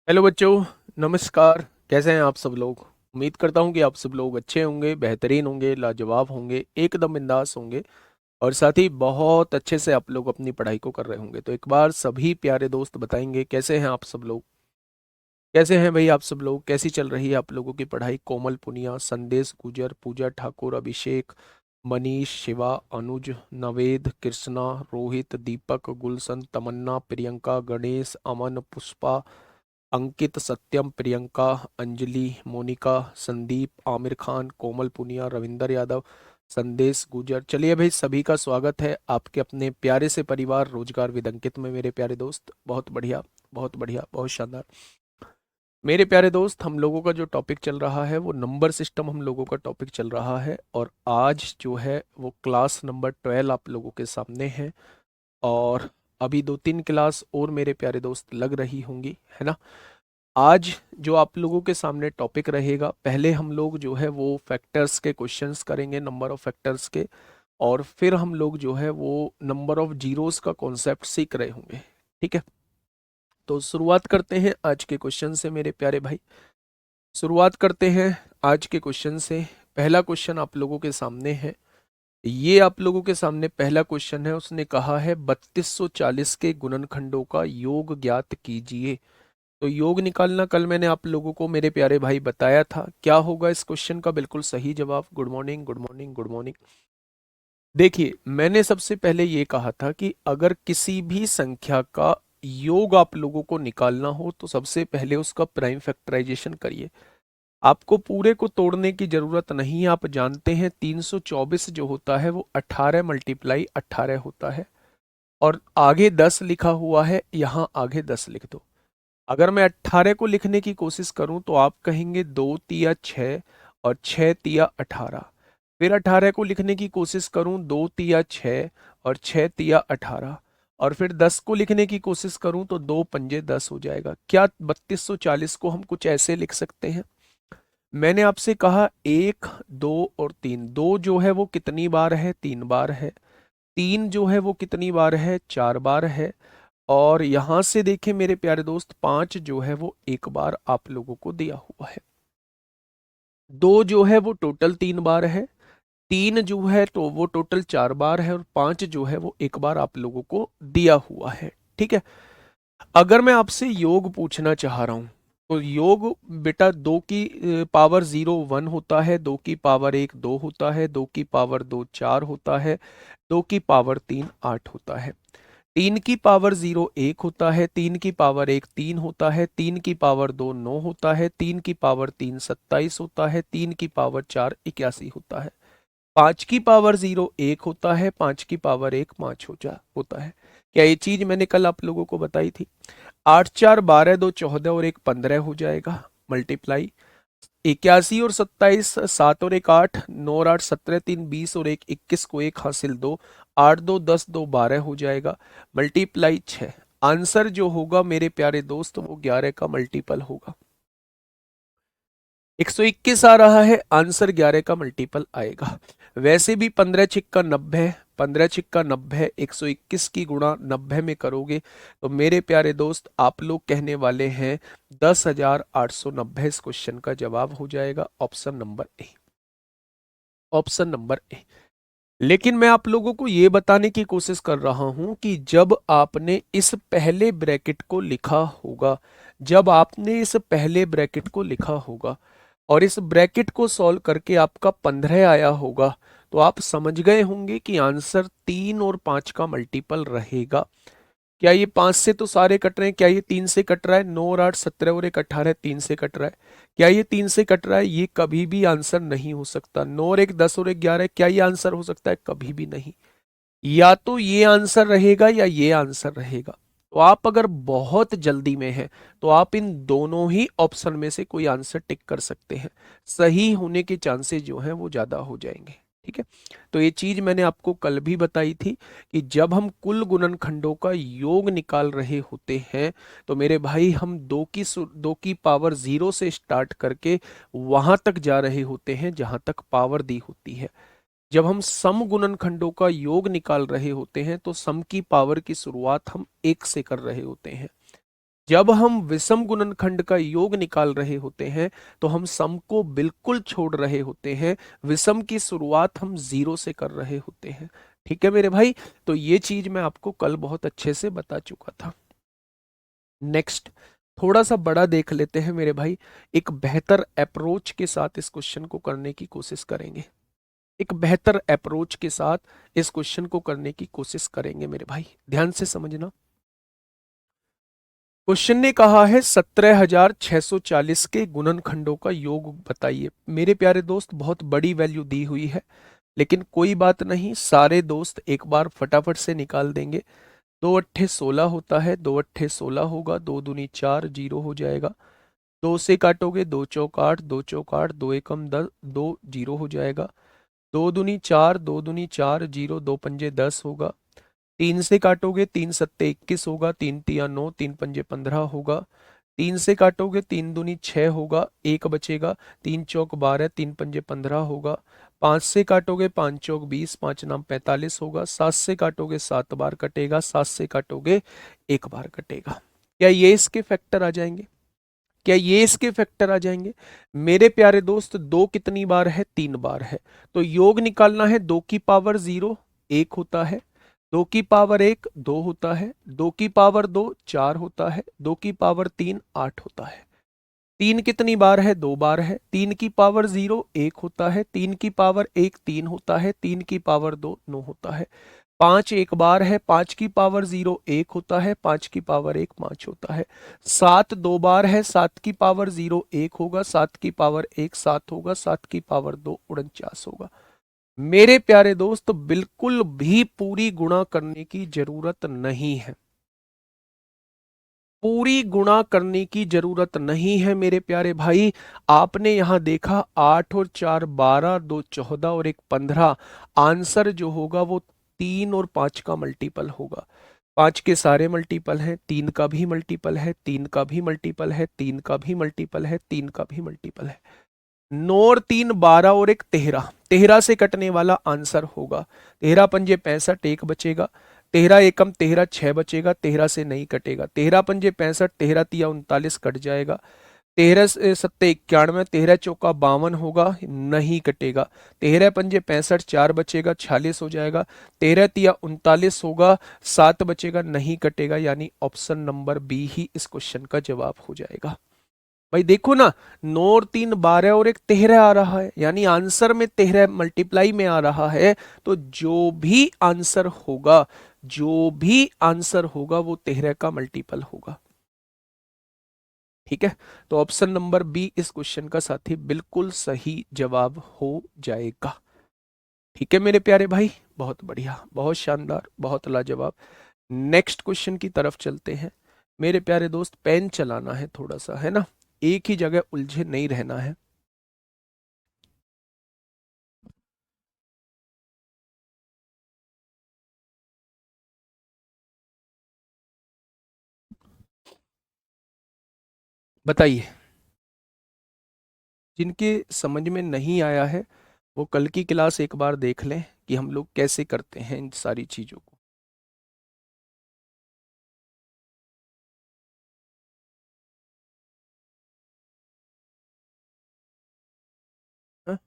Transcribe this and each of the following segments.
Hello बच्चों। नमस्कार। कैसे हैं आप सब लोग? उम्मीद करता हूं कि आप सब लोग अच्छे होंगे, बेहतरीन होंगे, लाजवाब होंगे, एकदम बिंदास होंगे और साथ ही बहुत अच्छे से आप लोग अपनी पढ़ाई को कर रहे होंगे। तो एक बार सभी प्यारे दोस्त बताएंगे कैसे हैं आप सब लोग? कैसे हैं भाई आप सब लोग? कैसी चल रही है आप लोगों की पढ़ाई? कोमल पुनिया, संदेश गुजर, पूजा ठाकुर, अभिषेक, मनीष, शिवा, अनुज, नवेद, कृष्णा, रोहित, दीपक, गुलशन, तमन्ना, प्रियंका, गणेश, अमन, पुष्पा, अंकित, सत्यम, प्रियंका, अंजलि, मोनिका, संदीप, आमिर खान, कोमल पुनिया, रविंदर यादव, संदेश गुजर। चलिए भाई, सभी का स्वागत है आपके अपने प्यारे से परिवार रोजगार विद अंकित में मेरे प्यारे दोस्त। बहुत बढ़िया, बहुत बढ़िया, बहुत शानदार। मेरे प्यारे दोस्त, हम लोगों का जो टॉपिक चल रहा है वो नंबर सिस्टम हम लोगों का टॉपिक चल रहा है और आज जो है वो क्लास नंबर 12 आप लोगों के सामने है। और अभी 2-3 क्लास और मेरे प्यारे दोस्त लग रही होंगी, है ना? आज जो आप लोगों के सामने टॉपिक रहेगा, पहले हम लोग जो है वो फैक्टर्स के क्वेश्चंस करेंगे, नंबर ऑफ फैक्टर्स के। और फिर हम लोग जो है वो नंबर ऑफ जीरोस का कॉन्सेप्ट सीख रहे होंगे। ठीक है, तो शुरुआत करते हैं आज के क्वेश्चन से मेरे प्यारे भाई। शुरुआत करते हैं आज के क्वेश्चन से। पहला क्वेश्चन आप लोगों के सामने है। ये आप लोगों के सामने पहला क्वेश्चन है। उसने कहा है 3240 के गुणनखंडों का योग ज्ञात कीजिए। तो योग निकालना कल मैंने आप लोगों को मेरे प्यारे भाई बताया था। क्या होगा इस क्वेश्चन का बिल्कुल सही जवाब? Good morning, good morning, good morning. देखिए, मैंने सबसे पहले ये कहा था कि अगर किसी भी संख्या का योग आप लोगों को निकालना हो तो सबसे पहले उसका प्राइम फैक्टराइजेशन करिए। आपको पूरे को तोड़ने की जरूरत नहीं है। आप जानते हैं 324 जो होता है वो 18 मल्टीप्लाई 18 होता है और आगे 10 लिखा हुआ है, यहां आगे 10 लिख दो। अगर मैं 18 को लिखने की कोशिश करूं तो आप कहेंगे 2 तिया 6 और 6 तिया 18। फिर 18 को लिखने की कोशिश करूं, 2 तिया 6 और 6 तिया 18। और फिर 10 को लिखने की कोशिश करूं तो 2 पंजे 10 हो जाएगा। क्या 3240 को हम कुछ ऐसे लिख सकते हैं? मैंने आपसे कहा 1, 2 और 3। 2 जो है वो कितनी बार है? 3 बार है। 3 जो है वो कितनी बार है? 4 बार है। और यहां से देखें मेरे प्यारे दोस्त, 5 जो है वो एक बार आप लोगों को दिया हुआ है। 2 जो है वो टोटल 3 बार है। 3 जो है तो वो टोटल 4 बार है और 5 जो है वो एक बार आप लोगों को दिया हुआ है। ठीक है, अगर मैं आपसे योग पूछना चाह रहा हूं तो योग बेटा 2 की पावर 0 1 होता है, 2 की पावर 1 2 होता है, 2 की पावर 2 4 होता है, 2 की पावर 3 8 होता है। 3 की पावर 0 1 होता है, 3 की पावर 1 3 होता है, 3 की पावर 2 9 होता है, 3 की पावर 3 27 होता है, 3 की पावर 4 81 होता है। 5 की पावर 0 1 होता है, 5 की पावर 1 5 होता है। क्या ये चीज मैंने कल आप लोगों को बताई थी? 8 4 12 2 14 और 1 15 हो जाएगा। मल्टीप्लाई 81 और 27 7 और 1 8 9 और 8 17 3 20 और 1 21 को 1 हासिल 2 8 2 10 2 12 हो जाएगा। मल्टीप्लाई 6। आंसर जो होगा मेरे प्यारे दोस्त वो 11 का मल्टीपल होगा। 121 आ रहा है, आंसर 11 का मल्टीपल आएगा। वैसे भी 15 छिक्का 90, 15 छिक्का 90, 121 की गुणा 90 में करोगे तो मेरे प्यारे दोस्त आप लोग कहने वाले हैं 10,890। इस क्वेश्चन का जवाब हो जाएगा option number A. Option number A. लेकिन मैं आप लोगों को ये बताने की कोशिश कर रहा हूं कि जब आपने इस पहले ब्रैकेट को लिखा होगा, जब आपने इस पहले ब्रैकेट को लिखा होगा और इस ब्रैकेट को सॉल्व करके आपका 15 आया होगा तो आप समझ गए होंगे कि आंसर 3 और 5 का मल्टीपल रहेगा। क्या ये 5 से तो सारे कट रहे हैं? क्या ये 3 से कट रहा है? 9 और 8 17 और 1 18 3 से कट रहा है। क्या ये 3 से कट रहा है? ये कभी भी आंसर नहीं हो सकता। 9 और 1 10 और 1 11, क्या ये आंसर हो सकता है? कभी भी नहीं। या तो ये आंसर रहेगा या ये आंसर रहेगा। तो आप अगर बहुत जल्दी में हैं तो आप इन दोनों ही ऑप्शन में से कोई आंसर टिक कर सकते हैं। सही होने के चांसेस जो हैं वो ज्यादा हो जाएंगे। ठीक है, तो ये चीज मैंने आपको कल भी बताई थी कि जब हम कुल गुणनखंडों का योग निकाल रहे होते हैं तो मेरे भाई हम 2 की पावर 0 से स्टार्ट करके वहां तक जा रहे होते हैं जहां तक पावर दी होती है। जब हम सम गुणनखंडों का योग निकाल रहे होते हैं तो सम की पावर की शुरुआत हम 1 से कर रहे होते हैं। जब हम विषम गुणनखंड का योग निकाल रहे होते हैं तो हम सम को बिल्कुल छोड़ रहे होते हैं, विषम की शुरुआत हम जीरो से कर रहे होते हैं। ठीक है मेरे भाई, तो ये चीज मैं आपको कल बहुत अच्छे से बता चुका था। नेक्स्ट, थोड़ा सा बड़ा देख लेते हैं मेरे भाई, एक बेहतर अप्रोच के साथ इस क्वेश्चन को करने की कोशिश करेंगे। एक बेहतर अप्रोच के साथ इस क्वेश्चन को करने की कोशिश करेंगे मेरे भाई, ध्यान से समझना। क्वेश्चन ने कहा है 17,640 के गुणनखंडों का योग बताइए। मेरे प्यारे दोस्त, बहुत बड़ी वैल्यू दी हुई है, लेकिन कोई बात नहीं, सारे दोस्त एक बार फटाफट से निकाल देंगे। 2 अट्ठे 16 होता है, 2 अट्ठे 16 होगा, 2 दूनी 4, जीरो हो जाएगा। 2 से काटोगे, 2 चौक 8, 2 चौक 8, 2 एकम 10, 2 जीरो हो जाएगा। 2 दूनी 4, 2 दूनी 4, जीरो, 2 पंजे 10 होगा। 3 से काटोगे, 3 सत्ते 21 होगा, 3 तिया 9, 3 पंजे 15 होगा। 3 से काटोगे, 3 दूनी 6 होगा, एक बचेगा। 3 चौक 12, 3 पंजे 15 होगा। 5 से काटोगे, 5 चौक 20, 5 नाम 45 होगा। 7 से काटोगे, 7 बार कटेगा। 7 से काटोगे, एक बार कटेगा। क्या ये इसके फैक्टर आ जाएंगे? क्या ये इसके फैक्टर आ जाएंगे? मेरे प्यारे दोस्त, दो कितनी बार है? 3 बार है। तो योग निकालना है, 2 की पावर 0 1 होता है, 2 की पावर 1 2 होता है, 2 की पावर 2 4 होता है, 2 की पावर 3 8 होता है। 3 कितनी बार है? 2 बार है। 3 की पावर 0 1 होता है, 3 की पावर 1 3 होता है, 3 की पावर 2 9 होता है। 5 एक बार है, 5 की पावर 0 1 होता है, 5 की पावर 1 5 होता है। 7 2 बार है, 7 की पावर 0 1 होगा, 7 की पावर 1 7 होगा, 7 की पावर 2 49 होगा। मेरे प्यारे दोस्त, बिल्कुल भी पूरी गुणा करने की जरूरत नहीं है, पूरी गुणा करने की जरूरत नहीं है मेरे प्यारे भाई। आपने यहां देखा 8 और 4 12, 2 14 और 1 15। आंसर जो होगा वो 3 और 5 का मल्टीपल होगा। 5 के सारे मल्टीपल हैं, 3 का भी मल्टीपल है, 3 का भी मल्टीपल है, 3 का भी मल्टीपल है, 3 का भी मल्टीपल है। 9 और 3 12 और 1 13, 13 से कटने वाला आंसर होगा। 13 पंजे 65, एक बचेगा। 13 एकम 13 6 बचेगा, 13 से नहीं कटेगा। 13 पंजे 65, 13 तिया 39 कट जाएगा। 13 सत्ते 91, 13 चौका 52 होगा, नहीं कटेगा। 13 पंजे 65 4 बचेगा, 46 हो जाएगा। 13 तिया 39 होगा, 7 बचेगा, नहीं कटेगा, यानी ऑप्शन नंबर बी ही इस क्वेश्चन का जवाब हो जाएगा। भाई देखो ना, 9 और 3 12 और 1 13 आ रहा है, यानी आंसर में 13 मल्टीप्लाई में आ रहा है। तो जो भी आंसर होगा, जो भी आंसर होगा वो 13 का मल्टीपल होगा। ठीक है, तो ऑप्शन नंबर बी इस क्वेश्चन का साथी बिल्कुल सही जवाब हो जाएगा। ठीक है मेरे प्यारे भाई, बहुत बढ़िया, बहुत शानदार, बहुत लाजवाब। नेक्स्ट क्वेश्चन की तरफ चलते हैं। मेरे प्यारे दोस्त, पेन चलाना है थोड़ा सा, है ना, एक ही जगह उलझे नहीं रहना है। बताइए, जिनके समझ में नहीं आया है वो कल की क्लास एक बार देख लें कि हम लोग कैसे करते हैं इन सारी चीजों को। हाँ?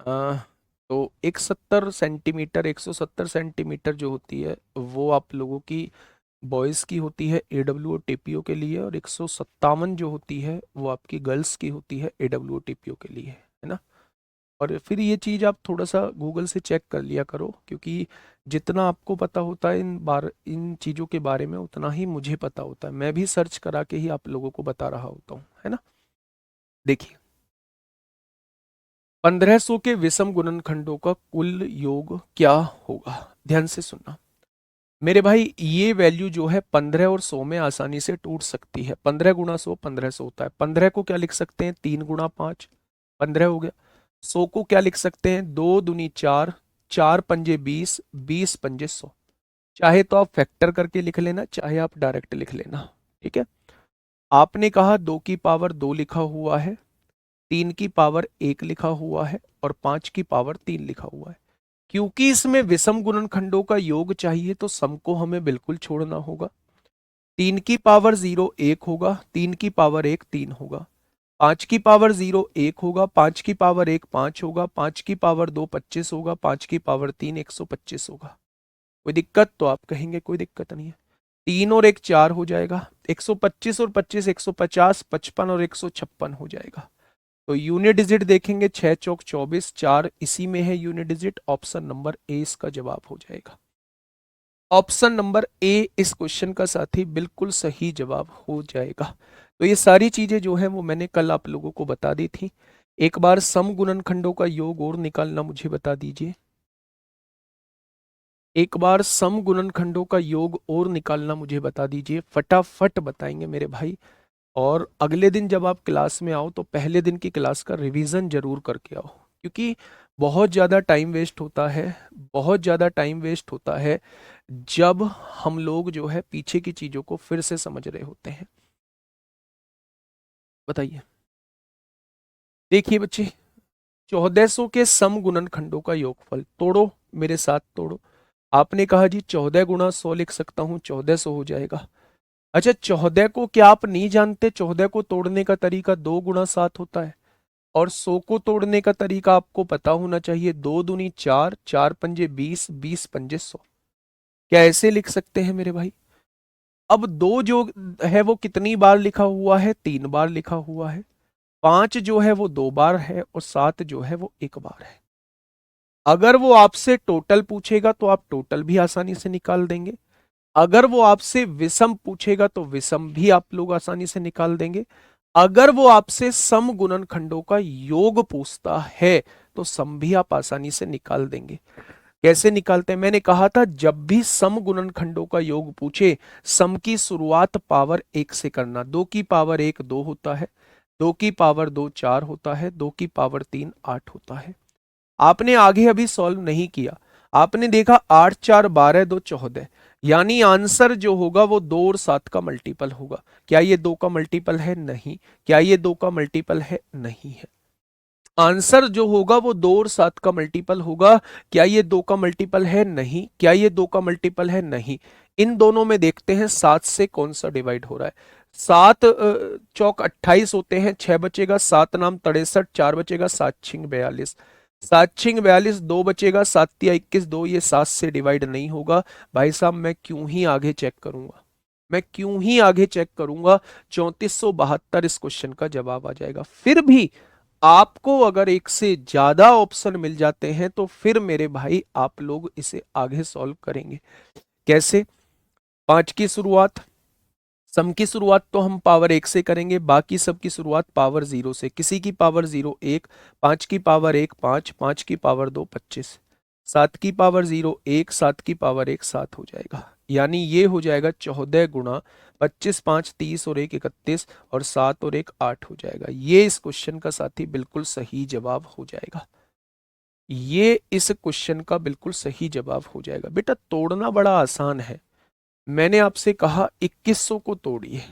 आ, तो 170 सेंटीमीटर, 170 सेंटीमीटर जो होती है वो आप लोगों की बॉयज़ की होती है एडब्ल्यू और टीपीओ के लिए, और 157 जो होती है वो आपकी गर्ल्स की होती है एडब्ल्यू और टीपीओ के लिए, है ना। और फिर ये चीज़ आप थोड़ा सा गूगल से चेक कर लिया करो, क्योंकि जितना आपको पता होता है इन चीज़ों के बारे में, उतना ही मुझे पता होता है। मैं भी सर्च करा के ही आप लोगों को बता रहा होता हूँ, है ना। देखिए, 1500 के विषम गुणनखंडों का कुल योग क्या होगा? ध्यान से सुनना मेरे भाई, ये वैल्यू जो है 15 और 100 में आसानी से टूट सकती है। 15 गुणा 100 1500 होता है। 15 को क्या लिख सकते हैं? 3 गुणा 5, 15 हो गया। 100 को क्या लिख सकते हैं? 2 दूनी 4, 4 पंजे 20, 20 पंजे 100। चाहे तो आप फैक्टर करके लिख लेना, चाहे आप डायरेक्ट लिख लेना। ठीक है, आपने कहा 2 की पावर 2 लिखा हुआ है, 3 की पावर 1 लिखा हुआ है, और 5 की पावर 3 लिखा हुआ है। क्योंकि इसमें विषम गुणनखंडों का योग चाहिए तो सम को हमें बिल्कुल छोड़ना होगा। 3 की पावर 0 1 होगा, 3 की पावर 1 3 होगा, 5 की पावर 0 1 होगा, 5 की पावर 1 5 होगा, 5 की पावर 2 25 होगा, 5 की पावर 3 125 होगा। कोई दिक्कत? तो आप कहेंगे कोई दिक्कत नहीं है। 3 और 1 4 हो जाएगा, 125 और 25 150, 55 और 156 हो जाएगा। तो यूनिट डिजिट देखेंगे, 6 चौक 24, 4 इसी में है unit digit. Option number A इसका जवाब हो जाएगा। ऑप्शन नंबर ए इस क्वेश्चन का साथी बिल्कुल सही जवाब हो जाएगा। तो ये सारी चीजें जो है वो मैंने कल आप लोगों को बता दी थी। एक बार सम गुणनखंडों का योग और निकालना मुझे बता दीजिए। एक बार सम गुणनखंडों का योग और निकालना मुझे बता दीजिए, फटाफट बताएंगे मेरे भाई। और अगले दिन जब आप क्लास में आओ तो पहले दिन की क्लास का रिवीजन जरूर करके आओ, क्योंकि बहुत ज़्यादा टाइम वेस्ट होता है, बहुत ज़्यादा टाइम वेस्ट होता है जब हम लोग जो है पीछे की चीज़ों को फिर से समझ रहे होते हैं। बताइए। देखिए बच्चे, 1400 के सम गुणनखंडों का योगफल तोड़ो, मेरे साथ तोड़ो। आपने कहा जी 14 गुणा 100 लिख सकता हूं, 1400 हो जाएगा। अच्छा, 14 को क्या आप नहीं जानते? 14 को तोड़ने का तरीका 2 गुणा 7 होता है। और 100 को तोड़ने का तरीका आपको पता होना चाहिए, 2 दूनी 4, 4 पंजे 20, 20 पंजे 100। क्या ऐसे लिख सकते हैं मेरे भाई? अब दो जो है वो कितनी बार लिखा हुआ है? 3 बार लिखा हुआ है। 5 जो है वो 2 बार है, और 7 जो है वो 1 बार है। अगर वो आपसे टोटल पूछेगा तो आप टोटल भी आसानी से निकाल देंगे। अगर वो आपसे विषम पूछेगा तो विषम भी आप लोग आसानी से निकाल देंगे। अगर वो आपसे सम गुणनखंडों का योग पूछता है तो सम भी आप आसानी से निकाल देंगे। कैसे निकालते हैं? मैंने कहा था जब भी सम गुणनखंडों का योग पूछे, सम की शुरुआत पावर 1 से करना। 2 की पावर 1 2 होता है, 2 की पावर 2 4 होता है, 2 की पावर 3 8 होता है। आपने आगे अभी सॉल्व नहीं किया, आपने देखा 8 4 12 2 14, यानी आंसर जो होगा वो 2 और 7 का मल्टीपल होगा। क्या ये 2 का मल्टीपल है? नहीं। क्या ये 2 का मल्टीपल है? नहीं है। आंसर जो होगा वो 2 और 7 का मल्टीपल होगा। क्या ये 2 का मल्टीपल है? नहीं। क्या ये 2 का मल्टीपल है? नहीं। इन दोनों में देखते हैं 7 से कौन सा डिवाइड हो रहा है। 7 चौक 28 होते हैं, 6 बचेगा, 7 नाम 63, 4 बचेगा, 7 छिंग 42, 7 छिंग 42, 2 बचेगा, 7 तिया 21, 2, ये 7 से डिवाइड नहीं होगा। भाई साहब मैं क्यों ही आगे चेक करूंगा, मैं क्यों ही आगे चेक करूंगा। 3472 इस क्वेश्चन का जवाब आ जाएगा। फिर भी आपको अगर एक से ज्यादा ऑप्शन मिल जाते हैं तो फिर मेरे भाई आप लोग इसे आगे सॉल्व करेंगे। कैसे? 5 की शुरुआत, सम की शुरुआत तो हम पावर 1 से करेंगे, बाकी सब की शुरुआत पावर 0 से। किसी की पावर 0 1, 5 की पावर 1 5, 5 की पावर 2 25, 7 की पावर 0 1, 7 की पावर 1 7 हो जाएगा। यानी ये हो जाएगा 14 गुणा 25 5 30 और 1 31, और 7 और 1 8 हो जाएगा। ये इस क्वेश्चन का साथी बिल्कुल सही जवाब हो जाएगा। ये इस क्वेश्चन का बिल्कुल सही जवाब हो जाएगा। बेटा तोड़ना बड़ा आसान है। मैंने आपसे कहा 2100 को तोड़िए,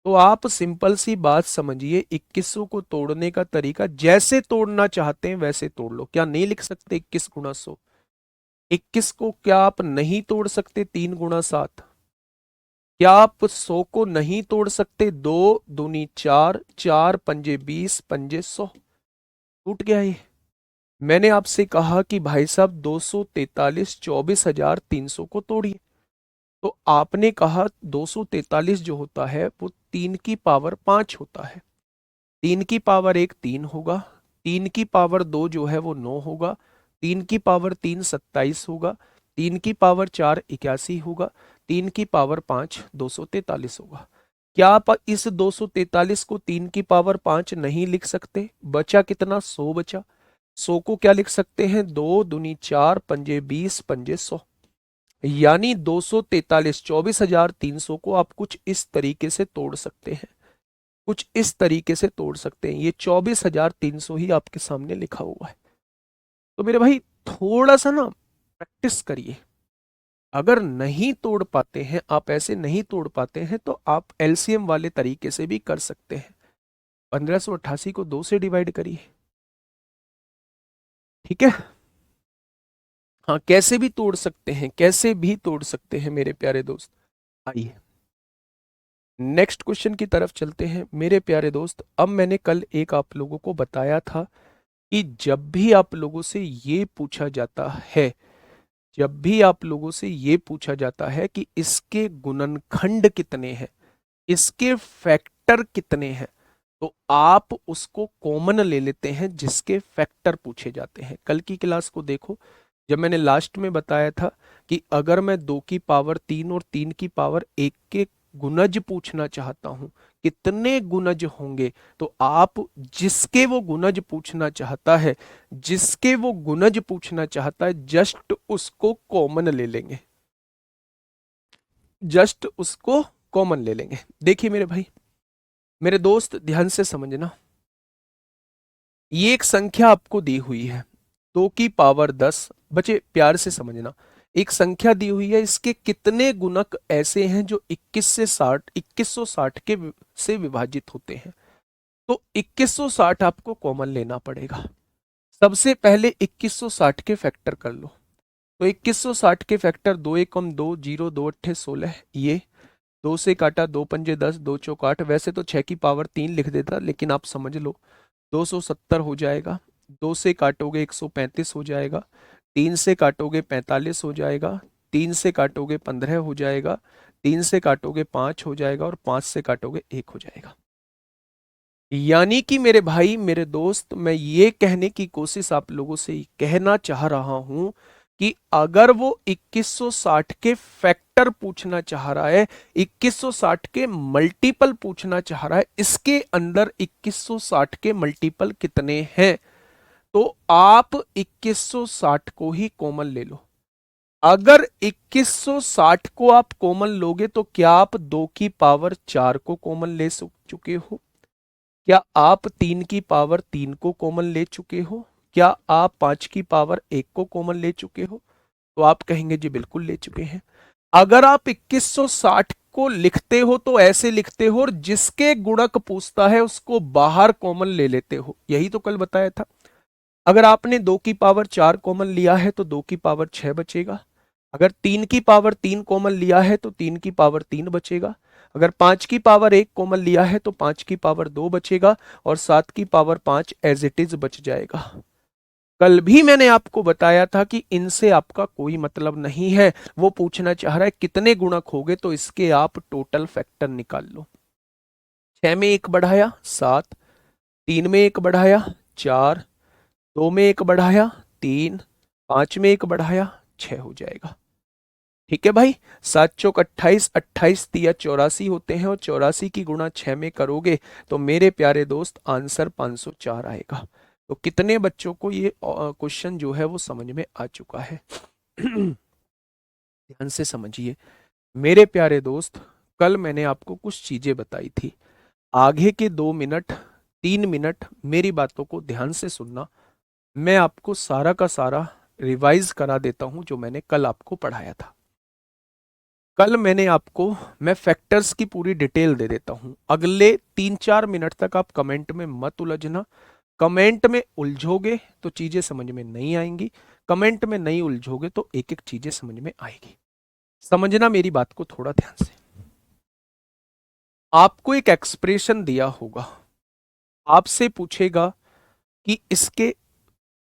तो आप सिंपल सी बात समझिए, 2100 को तोड़ने का तरीका जैसे तोड़ना चाहते हैं वैसे तोड़ लो। क्या नहीं लिख सकते 21 गुणा 100? 21 को क्या आप नहीं तोड़ सकते 3 गुणा 7? क्या आप 100 को नहीं तोड़ सकते 2 दूनी 4, 4 पंजे 20 पंजे 100? टूट गया ये। मैंने आपसे कहा कि भाई साहब 243 24,300 को तोड़िए, तो आपने कहा 243 जो होता है वो 3 की पावर 5 होता है। 3 की पावर 1 3 होगा, 3 की पावर 2 जो है वो 9 होगा, 3 की पावर 3 27 होगा, 3 की पावर 4 81 होगा, 3 की पावर 5 243 होगा। क्या आप इस 243 को 3 की पावर 5 नहीं लिख सकते? बचा कितना? 100 बचा। 100 को क्या लिख सकते हैं? 2 दूनी 4 पंजे 20 पंजे 100। यानी 243 24,300 को आप कुछ इस तरीके से तोड़ सकते हैं, कुछ इस तरीके से तोड़ सकते हैं। ये 24,300 ही आपके सामने लिखा हुआ है। तो मेरे भाई थोड़ा सा ना प्रैक्टिस करिए। अगर नहीं तोड़ पाते हैं आप, ऐसे नहीं तोड़ पाते हैं, तो आप एलसीएम वाले तरीके से भी कर सकते हैं। 1588 को 2 से डिवाइड करिए, ठीक है। हाँ कैसे भी तोड़ सकते हैं, कैसे भी तोड़ सकते हैं मेरे प्यारे दोस्त। आइए नेक्स्ट क्वेश्चन की तरफ चलते हैं मेरे प्यारे दोस्त। अब मैंने कल एक आप लोगों को बताया था कि जब भी आप लोगों से ये पूछा जाता है, जब भी आप लोगों से ये पूछा जाता है कि इसके गुणनखंड कितने हैं, इसके फैक्टर कितने हैं, तो आप उसको कॉमन ले लेते हैं जिसके फैक्टर पूछे जाते हैं। कल की क्लास को देखो, जब मैंने लास्ट में बताया था कि अगर मैं 2 की पावर 3 और 3 की पावर 1 के गुणज पूछना चाहता हूं, कितने गुणज होंगे, तो आप जिसके वो गुणज पूछना चाहता है, जिसके वो गुणज पूछना चाहता है, जस्ट उसको कॉमन ले लेंगे, जस्ट उसको कॉमन ले लेंगे। देखिए मेरे भाई, मेरे दोस्त, ध्यान से समझना। ये एक संख्या आपको दी हुई है, 2 की पावर 10। बच्चे प्यार से समझना, एक संख्या दी हुई है, इसके कितने गुणक ऐसे हैं जो 2160 के से विभाजित होते हैं। तो 2160 आपको कॉमन लेना पड़ेगा। सबसे पहले 2160 के फैक्टर कर लो। तो 2160 के फैक्टर, 2 एकम 2, 0, 2 अट्ठे 16, ये 2 से काटा, 2 पंजे 10, 2 चौक 8। वैसे तो 6 की पावर 3 लिख देता, लेकिन आप समझ लो 270 हो जाएगा। 2 से काटोगे 135 हो जाएगा। 3 से काटोगे 45 हो जाएगा। 3 से काटोगे 15 हो जाएगा। 3 से काटोगे 5 हो जाएगा, और 5 से काटोगे 1 हो जाएगा। यानी कि मेरे भाई, मेरे दोस्त, मैं ये कहने की कोशिश आप लोगों से कहना चाह रहा हूं कि अगर वो 2160 के फैक्टर पूछना चाह रहा है, 2160 के मल्टीपल पूछना चाह रहा है, इसके अंदर 2160 के मल्टीपल कितने हैं, तो आप 2160 को ही कॉमन ले लो। अगर 2160 को आप कॉमन लोगे तो क्या आप 2 की पावर 4 को कॉमन ले चुके हो? क्या आप 3 की पावर 3 को कॉमन ले चुके हो? क्या आप 5 की पावर 1 को कॉमन ले चुके हो? तो आप कहेंगे जी बिल्कुल ले चुके हैं। अगर आप 2160 को लिखते हो तो ऐसे लिखते हो, और जिसके गुणक पूछता है उसको बाहर कॉमन ले लेते हो। यही तो कल बताया था। अगर आपने 2 की पावर 4 कॉमन लिया है तो 2 की पावर 6 बचेगा। अगर 3 की पावर 3 कॉमन लिया है तो 3 की पावर 3 बचेगा। अगर 5 की पावर 1 कॉमन लिया है तो 5 की पावर 2 बचेगा, और 7 की पावर 5 एज इट इज बच जाएगा। कल भी मैंने आपको बताया था कि इनसे आपका कोई मतलब नहीं है। वो पूछना चाह रहा है कितने गुणक होंगे, तो इसके आप टोटल फैक्टर निकाल लो। 6 में 1 बढ़ाया 7, 3 में 1 बढ़ाया 4, 2 में 1 बढ़ाया 3, 5 में 1 बढ़ाया 6 हो जाएगा। ठीक है भाई। 7 चौक 28, 28 तिया 84 होते हैं, और 84 की गुणा 6 में करोगे तो मेरे प्यारे दोस्त आंसर 504 आएगा। तो कितने बच्चों को ये क्वेश्चन जो है वो समझ में आ चुका है? ध्यान से समझिए मेरे प्यारे दोस्त। कल मैंने आपको कुछ चीजें बताई थी। आगे के 2 मिनट 3 मिनट मेरी बातों को ध्यान से सुनना। मैं आपको सारा का सारा रिवाइज करा देता हूं जो मैंने कल आपको पढ़ाया था। कल मैंने आपको, मैं फैक्टर्स की पूरी डिटेल दे देता हूं। अगले 3-4 मिनट तक आप कमेंट में मत उलझना। कमेंट में उलझोगे तो चीजें समझ में नहीं आएंगी। कमेंट में नहीं उलझोगे तो एक एक चीजें समझ में आएगी। समझना मेरी बात को थोड़ा ध्यान से। आपको एक एक्सप्रेशन दिया होगा, आपसे पूछेगा कि इसके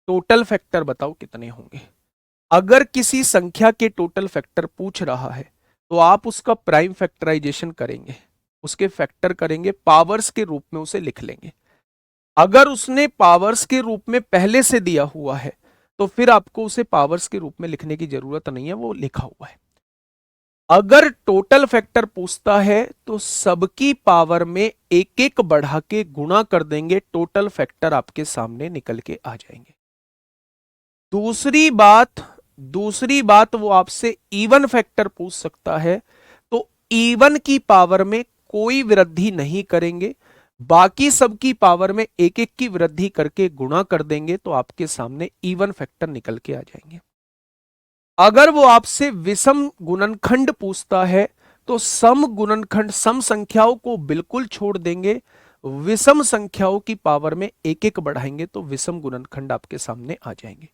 टोटल फैक्टर बताओ कितने होंगे। अगर किसी संख्या के टोटल फैक्टर पूछ रहा है तो आप उसका प्राइम फैक्टराइजेशन करेंगे, उसके फैक्टर करेंगे, पावर्स के रूप में उसे लिख लेंगे। अगर उसने पावर्स के रूप में पहले से दिया हुआ है तो फिर आपको उसे पावर्स के रूप में लिखने की जरूरत नहीं है, वो लिखा हुआ है। अगर टोटल फैक्टर पूछता है तो सबकी पावर में एक एक बढ़ा के गुणा कर देंगे, टोटल फैक्टर आपके सामने निकल के आ जाएंगे। दूसरी बात वो आपसे इवन फैक्टर पूछ सकता है, तो इवन की पावर में कोई वृद्धि नहीं करेंगे, बाकी सबकी पावर में एक एक की वृद्धि करके गुणा कर देंगे, तो आपके सामने इवन फैक्टर निकल के आ जाएंगे। अगर वो आपसे विषम गुणनखंड पूछता है तो सम गुणनखंड, सम संख्याओं को बिल्कुल छोड़ देंगे, विषम संख्याओं की पावर में एक एक बढ़ाएंगे, तो विषम गुणनखंड आपके सामने आ जाएंगे।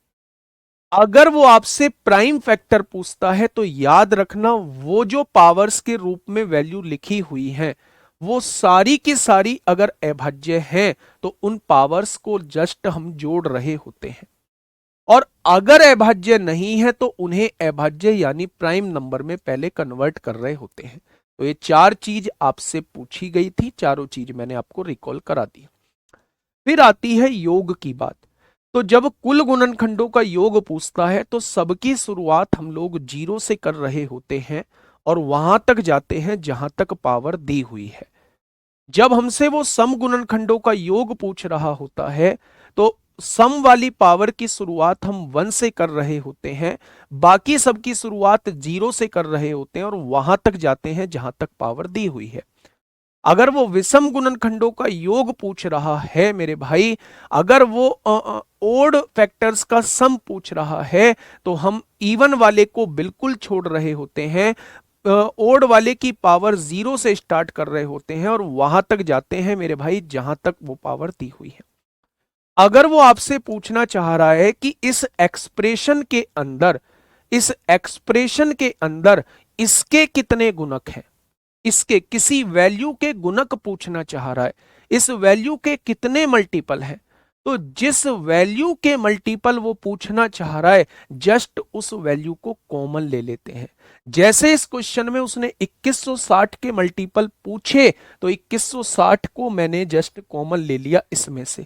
अगर वो आपसे प्राइम फैक्टर पूछता है तो याद रखना, वो जो पावर्स के रूप में वैल्यू लिखी हुई है वो सारी की सारी अगर अभाज्य हैं तो उन पावर्स को जस्ट हम जोड़ रहे होते हैं, और अगर अभाज्य नहीं है तो उन्हें अभाज्य यानी प्राइम नंबर में पहले कन्वर्ट कर रहे होते हैं। तो ये चार चीज आपसे पूछी गई थी, चारों चीज मैंने आपको रिकॉल करा दी। फिर आती है योग की बात। तो जब कुल गुणनखंडों का योग पूछता है तो सबकी शुरुआत हम लोग जीरो से कर रहे होते हैं और वहां तक जाते हैं जहां तक पावर दी हुई है। जब हमसे वो सम गुणनखंडों का योग पूछ रहा होता है तो सम वाली पावर की शुरुआत हम वन से कर रहे होते हैं, बाकी सबकी शुरुआत जीरो से कर रहे होते हैं और वहां तक जाते हैं जहां तक पावर दी हुई है। अगर वो विषम गुणनखंडों का योग पूछ रहा है मेरे भाई, अगर वो ओड फैक्टर्स का सम पूछ रहा है तो हम इवन वाले को बिल्कुल छोड़ रहे होते हैं, ओड वाले की पावर जीरो से स्टार्ट कर रहे होते हैं और वहां तक जाते हैं मेरे भाई जहां तक वो पावर दी हुई है। अगर वो आपसे पूछना चाह रहा है कि इस एक्सप्रेशन के अंदर इसके कितने गुणक हैं, इसके किसी वैल्यू के गुणक पूछना चाह रहा है, इस वैल्यू के कितने मल्टीपल हैं, तो जिस वैल्यू के मल्टीपल वो पूछना चाह रहा है जस्ट उस वैल्यू को कॉमन ले लेते हैं। जैसे इस क्वेश्चन में उसने 2160 के मल्टीपल पूछे तो 2160 को मैंने जस्ट कॉमन ले लिया, इसमें से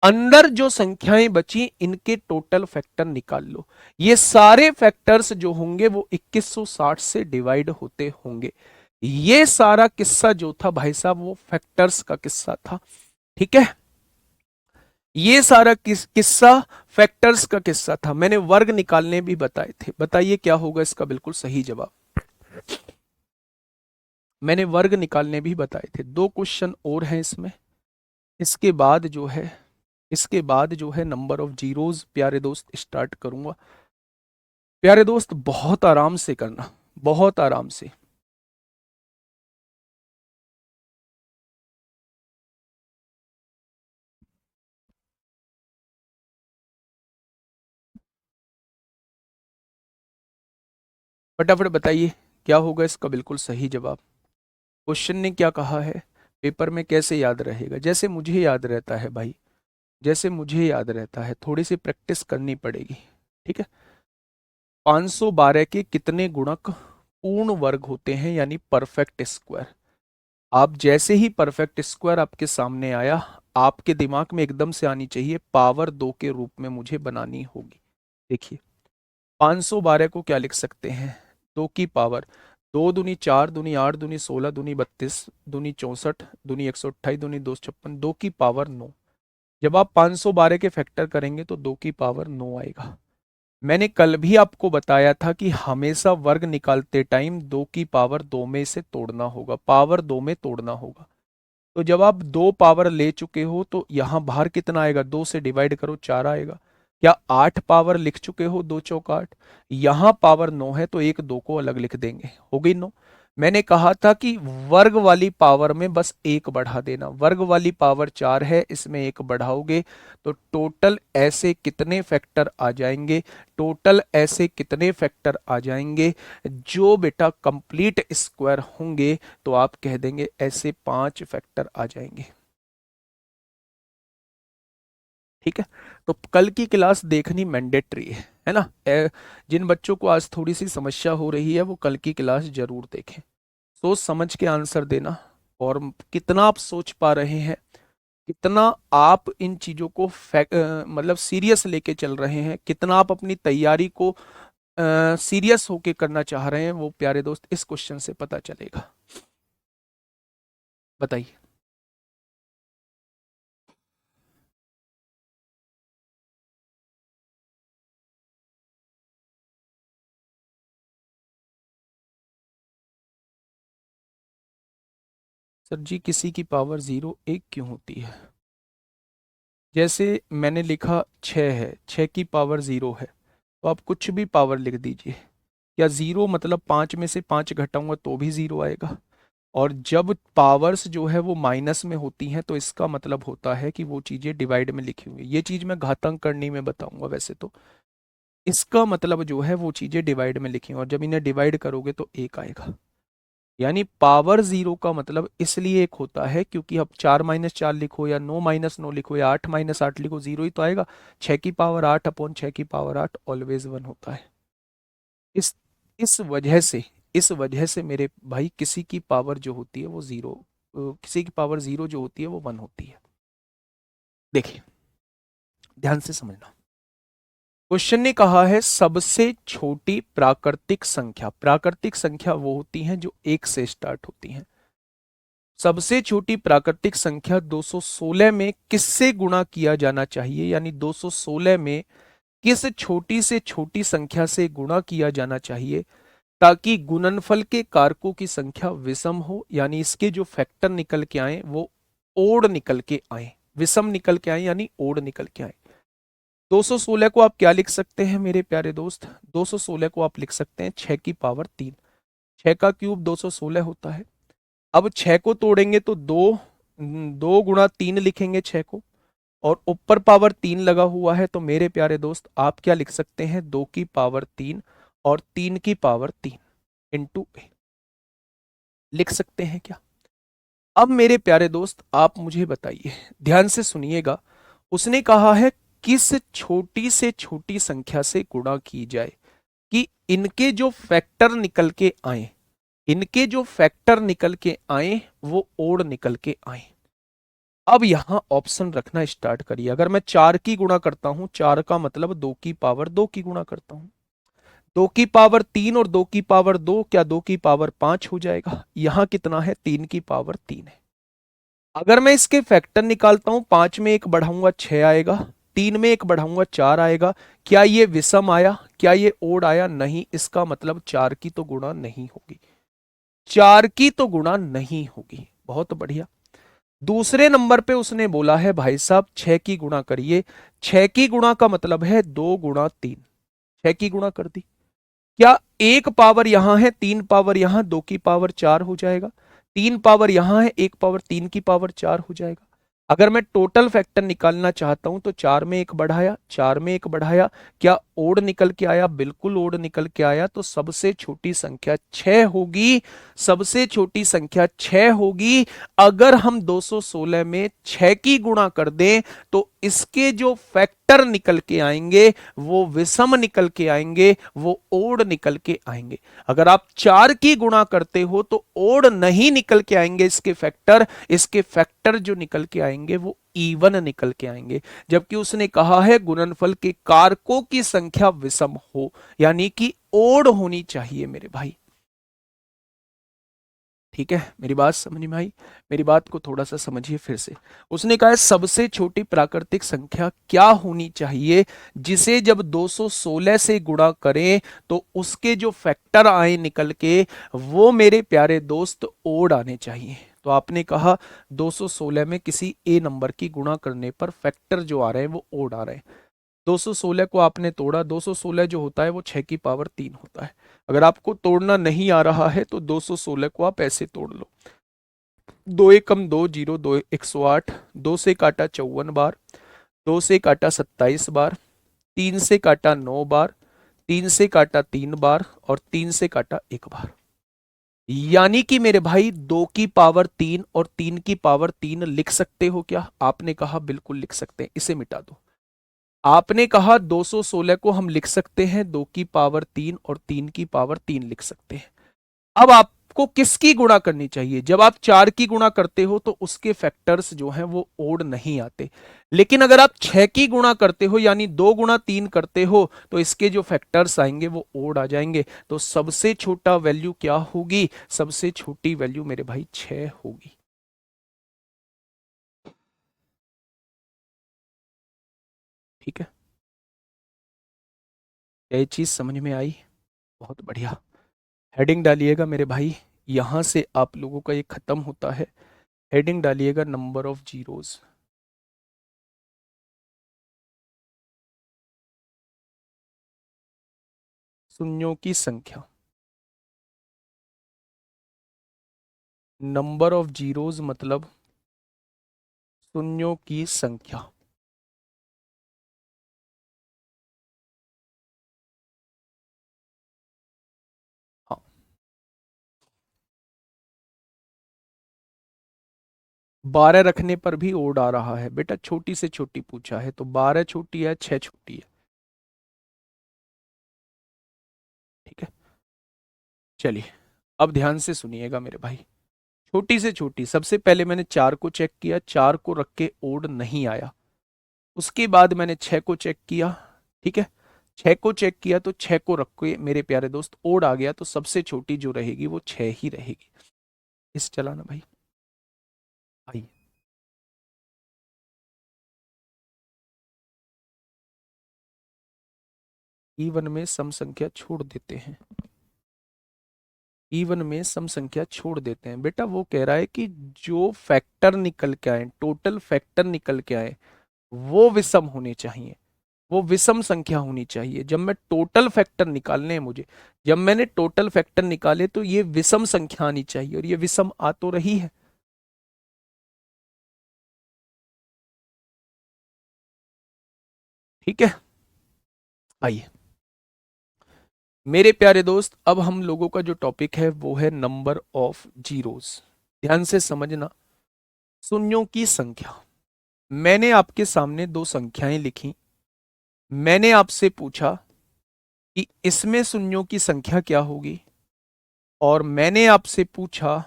अंदर जो संख्याएं बची इनके टोटल फैक्टर निकाल लो। ये सारे फैक्टर्स जो होंगे वो 2160 से डिवाइड होते होंगे। ये सारा किस्सा जो था भाई साहब वो फैक्टर्स का किस्सा था, ठीक है। ये सारा किस्सा फैक्टर्स का किस्सा था। मैंने वर्ग निकालने भी बताए थे, बताइए क्या होगा इसका बिल्कुल सही जवाब। मैंने वर्ग निकालने भी बताए थे। दो क्वेश्चन और हैं इसमें, इसके बाद जो है नंबर ऑफ जीरोज प्यारे दोस्त स्टार्ट करूंगा। प्यारे दोस्त बहुत आराम से करना, बहुत आराम से। फटाफट बताइए क्या होगा इसका बिल्कुल सही जवाब। क्वेश्चन ने क्या कहा है, पेपर में कैसे याद रहेगा, जैसे मुझे याद रहता है भाई, जैसे मुझे याद रहता है, थोड़ी सी प्रैक्टिस करनी पड़ेगी, ठीक है। 512 के कितने गुणक पूर्ण वर्ग होते हैं यानी परफेक्ट स्क्वायर। आप जैसे ही परफेक्ट स्क्वायर आपके सामने आया, आपके दिमाग में एकदम से आनी चाहिए पावर दो के रूप में मुझे बनानी होगी। देखिए 512 को क्या लिख सकते हैं, दो की पावर, दो दूनी चार, दूनी आठ, दूनी 16, दूनी 32, दूनी 64, दूनी 128, दूनी 256, दो की पावर 9। जब आप 512 के फैक्टर करेंगे तो दो की पावर 9 आएगा। मैंने कल भी आपको बताया था कि हमेशा वर्ग निकालते टाइम दो की पावर दो में से तोड़ना होगा, पावर दो में तोड़ना होगा। तो जब आप दो पावर ले चुके हो तो यहां बाहर कितना आएगा, दो से डिवाइड करो, चार आएगा। क्या आठ पावर लिख चुके हो, दो चौक आठ, यहां पावर नौ है तो एक दो को अलग लिख देंगे, हो गई नौ। मैंने कहा था कि वर्ग वाली पावर में बस एक बढ़ा देना, वर्ग वाली पावर चार है इसमें एक बढ़ाओगे तो टोटल ऐसे कितने फैक्टर आ जाएंगे, टोटल ऐसे कितने फैक्टर आ जाएंगे जो बेटा कंप्लीट स्क्वायर होंगे, तो आप कह देंगे ऐसे पांच फैक्टर आ जाएंगे, ठीक है। तो कल की क्लास देखनी मैंडेटरी है ना। जिन बच्चों को आज थोड़ी सी समस्या हो रही है वो कल की क्लास जरूर देखें, सोच समझ के आंसर देना। और कितना आप सोच पा रहे हैं, कितना आप इन चीजों को मतलब सीरियस लेके चल रहे हैं, कितना आप अपनी तैयारी को सीरियस होके करना चाह रहे हैं, वो प्यारे दोस्त इस क्वेश्चन से पता चलेगा। बताइए। सर जी किसी की पावर जीरो एक क्यों होती है, जैसे मैंने लिखा छः है, छः की पावर जीरो है तो आप कुछ भी पावर लिख दीजिए, या जीरो मतलब पाँच में से पाँच घटाऊंगा तो भी जीरो आएगा। और जब पावर्स जो है वो माइनस में होती हैं तो इसका मतलब होता है कि वो चीज़ें डिवाइड में लिखी हुई है। ये चीज़ मैं घातांक करनी में बताऊंगा वैसे तो। इसका मतलब जो है वो चीजें डिवाइड में लिखी, और जब इन्हें डिवाइड करोगे तो एक आएगा। यानी पावर जीरो का मतलब इसलिए एक होता है क्योंकि अब 4-4 लिखो या 9-9 लिखो या 8-8 लिखो, जीरो ही तो आएगा। 6 की पावर 8 अपॉन 6 की पावर 8 ऑलवेज वन होता है। इस इस वजह से, इस वजह से मेरे भाई किसी की पावर जो होती है वो जीरो, किसी की पावर जीरो जो होती है वो वन होती है। देखिए ध्यान से समझना, क्वेश्चन ने कहा है सबसे छोटी प्राकृतिक संख्या। प्राकृतिक संख्या वो होती हैं जो एक से स्टार्ट होती हैं। सबसे छोटी प्राकृतिक संख्या 216 में किससे गुणा किया जाना चाहिए, यानी 216 में किस छोटी से छोटी संख्या से गुणा किया जाना चाहिए ताकि गुणनफल के कारकों की संख्या विषम हो, यानी इसके जो फैक्टर निकल के आए वो ओड निकल के आए, विषम निकल के आए यानी ओड निकल के आए। 216 को आप क्या लिख सकते हैं मेरे प्यारे दोस्त, 216 को आप लिख सकते हैं 6 की पावर 3। 6 का क्यूब 216 होता है। अब 6 को तोड़ेंगे तो 2 गुणा 3 लिखेंगे 6 को, और ऊपर पावर 3 लगा हुआ है, तो मेरे प्यारे दोस्त आप क्या लिख सकते हैं, 2 की पावर 3 और 3 की पावर 3 इंटू ए, लिख सकते हैं क्या। अब मेरे प्यारे दोस्त आप मुझे बताइए, ध्यान से सुनिएगा, उसने कहा है किस छोटी से छोटी संख्या से गुणा की जाए कि इनके जो फैक्टर निकल के आए, इनके जो फैक्टर निकल के आए वो ओड निकल के आए। अब यहां ऑप्शन रखना स्टार्ट करिए। अगर मैं 4 की गुणा करता हूं, 4 का मतलब 2 की पावर 2 की गुणा करता हूं, 2 की पावर 3 और 2 की पावर 2, क्या 2 की पावर 5 हो जाएगा। यहां कितना है, 3 की पावर 3 है। अगर मैं इसके फैक्टर निकालता हूं, 5 में एक बढ़ाऊंगा 6 आएगा, 3 में एक बढ़ाऊंगा 4 आएगा। क्या ये विषम आया, क्या ये ओड आया, नहीं, इसका मतलब 4 की तो गुणा नहीं होगी, 4 की तो गुणा नहीं होगी। बहुत बढ़िया। दूसरे नंबर पे उसने बोला है भाई साहब 6 की गुणा करिए। 6 की गुणा का मतलब है 2 गुणा 3, 6 की गुणा कर दी। क्या एक पावर यहां है, 3 पावर यहां, 2 की पावर 4 हो जाएगा। 3 पावर यहां है, एक पावर 3 की पावर 4 हो जाएगा। अगर मैं टोटल फैक्टर निकालना चाहता हूं तो 4 में एक बढ़ाया, 4 में एक बढ़ाया, क्या ओड निकल के आया, बिल्कुल ओड निकल के आया। तो सबसे छोटी संख्या 6 होगी, सबसे छोटी संख्या 6 होगी। अगर हम 216 में 6 की गुणा कर दें तो इसके जो फैक्टर निकल के आएंगे वो विषम निकल के आएंगे, वो ओड निकल के आएंगे। अगर आप 4 की गुणा करते हो तो ओड नहीं निकल के आएंगे इसके फैक्टर, इसके फैक्टर जो निकल के आएंगे वो इवन निकल के आएंगे। जबकि उसने कहा है गुणनफल के कारकों की संख्या विषम हो, यानी कि ओड होनी चाहिए मेरे भाई। ठीक है, मेरी बात समझ में आई। मेरी बात को थोड़ा सा समझिए फिर से। उसने कहा है सबसे छोटी प्राकृतिक संख्या क्या होनी चाहिए जिसे जब 216 से गुणा करें तो उसके जो फैक्टर आए निकल के वो मेरे प्यारे दोस्त ओड आने चाहिए। तो आपने कहा 216 में किसी ए नंबर की गुणा करने पर फैक्टर जो आ रहे हैं वो ओड आ रहे हैं। 216 को आपने तोड़ा, 216 जो होता है वो 6 की पावर 3 होता है। अगर आपको तोड़ना नहीं आ रहा है तो 216 को आप ऐसे तोड़ लो, 2 एकम 2 जीरो, 2 108, 2 से काटा 54 बार, 2 से काटा 27 बार, 3 से काटा 9 बार, 3 से काटा 3 बार और 3 से काटा 1 बार। यानी कि मेरे भाई 2 की पावर 3 और 3 की पावर 3 लिख सकते हो क्या, आपने कहा बिल्कुल लिख सकते हैं, इसे मिटा दो। आपने कहा 216 को हम लिख सकते हैं 2 की पावर 3 और 3 की पावर 3 लिख सकते हैं। अब आपको किसकी गुणा करनी चाहिए, जब आप 4 की गुणा करते हो तो उसके फैक्टर्स जो हैं वो ओड नहीं आते। लेकिन अगर आप 6 की गुणा करते हो यानी 2 गुणा 3 करते हो तो इसके जो फैक्टर्स आएंगे वो ओड आ जाएंगे। तो सबसे छोटा वैल्यू क्या होगी, सबसे छोटी वैल्यू मेरे भाई 6 होगी। ठीक है, यह चीज समझ में आई। बहुत बढ़िया। हेडिंग डालिएगा मेरे भाई, यहां से आप लोगों का ये खत्म होता है। हेडिंग डालिएगा नंबर ऑफ जीरोस। शून्यों की संख्या, नंबर ऑफ जीरोस मतलब शून्यों की संख्या। 12 रखने पर भी ओड आ रहा है बेटा, छोटी से छोटी पूछा है तो 12 छोटी है, 6 छोटी है। ठीक है, चलिए अब ध्यान से सुनिएगा मेरे भाई। छोटी से छोटी, सबसे पहले मैंने 4 को चेक किया, 4 को रख के ओड नहीं आया। उसके बाद मैंने 6 को चेक किया। ठीक है, 6 को चेक किया तो 6 को रख के मेरे प्यारे दोस्त ओड आ गया, तो सबसे छोटी जो रहेगी वो 6 ही रहेगी। इस चलाना भाई, आइए। इवन में सम संख्या छोड़ देते हैं, इवन में सम संख्या छोड़ देते हैं बेटा। वो कह रहा है कि जो फैक्टर निकल के आए, टोटल फैक्टर निकल के आए, वो विषम होने चाहिए, वो विषम संख्या होनी चाहिए। जब मैं टोटल फैक्टर निकालने हैं मुझे, जब मैंने टोटल फैक्टर निकाले तो ये विषम संख्या आनी चाहिए, और ये विषम आ तो रही है। ठीक है, आइए मेरे प्यारे दोस्त, अब हम लोगों का जो टॉपिक है वो है नंबर ऑफ जीरोस। ध्यान से समझना, शून्यों की संख्या। मैंने आपके सामने दो संख्याएं लिखी, मैंने आपसे पूछा कि इसमें शून्यों की संख्या क्या होगी, और मैंने आपसे पूछा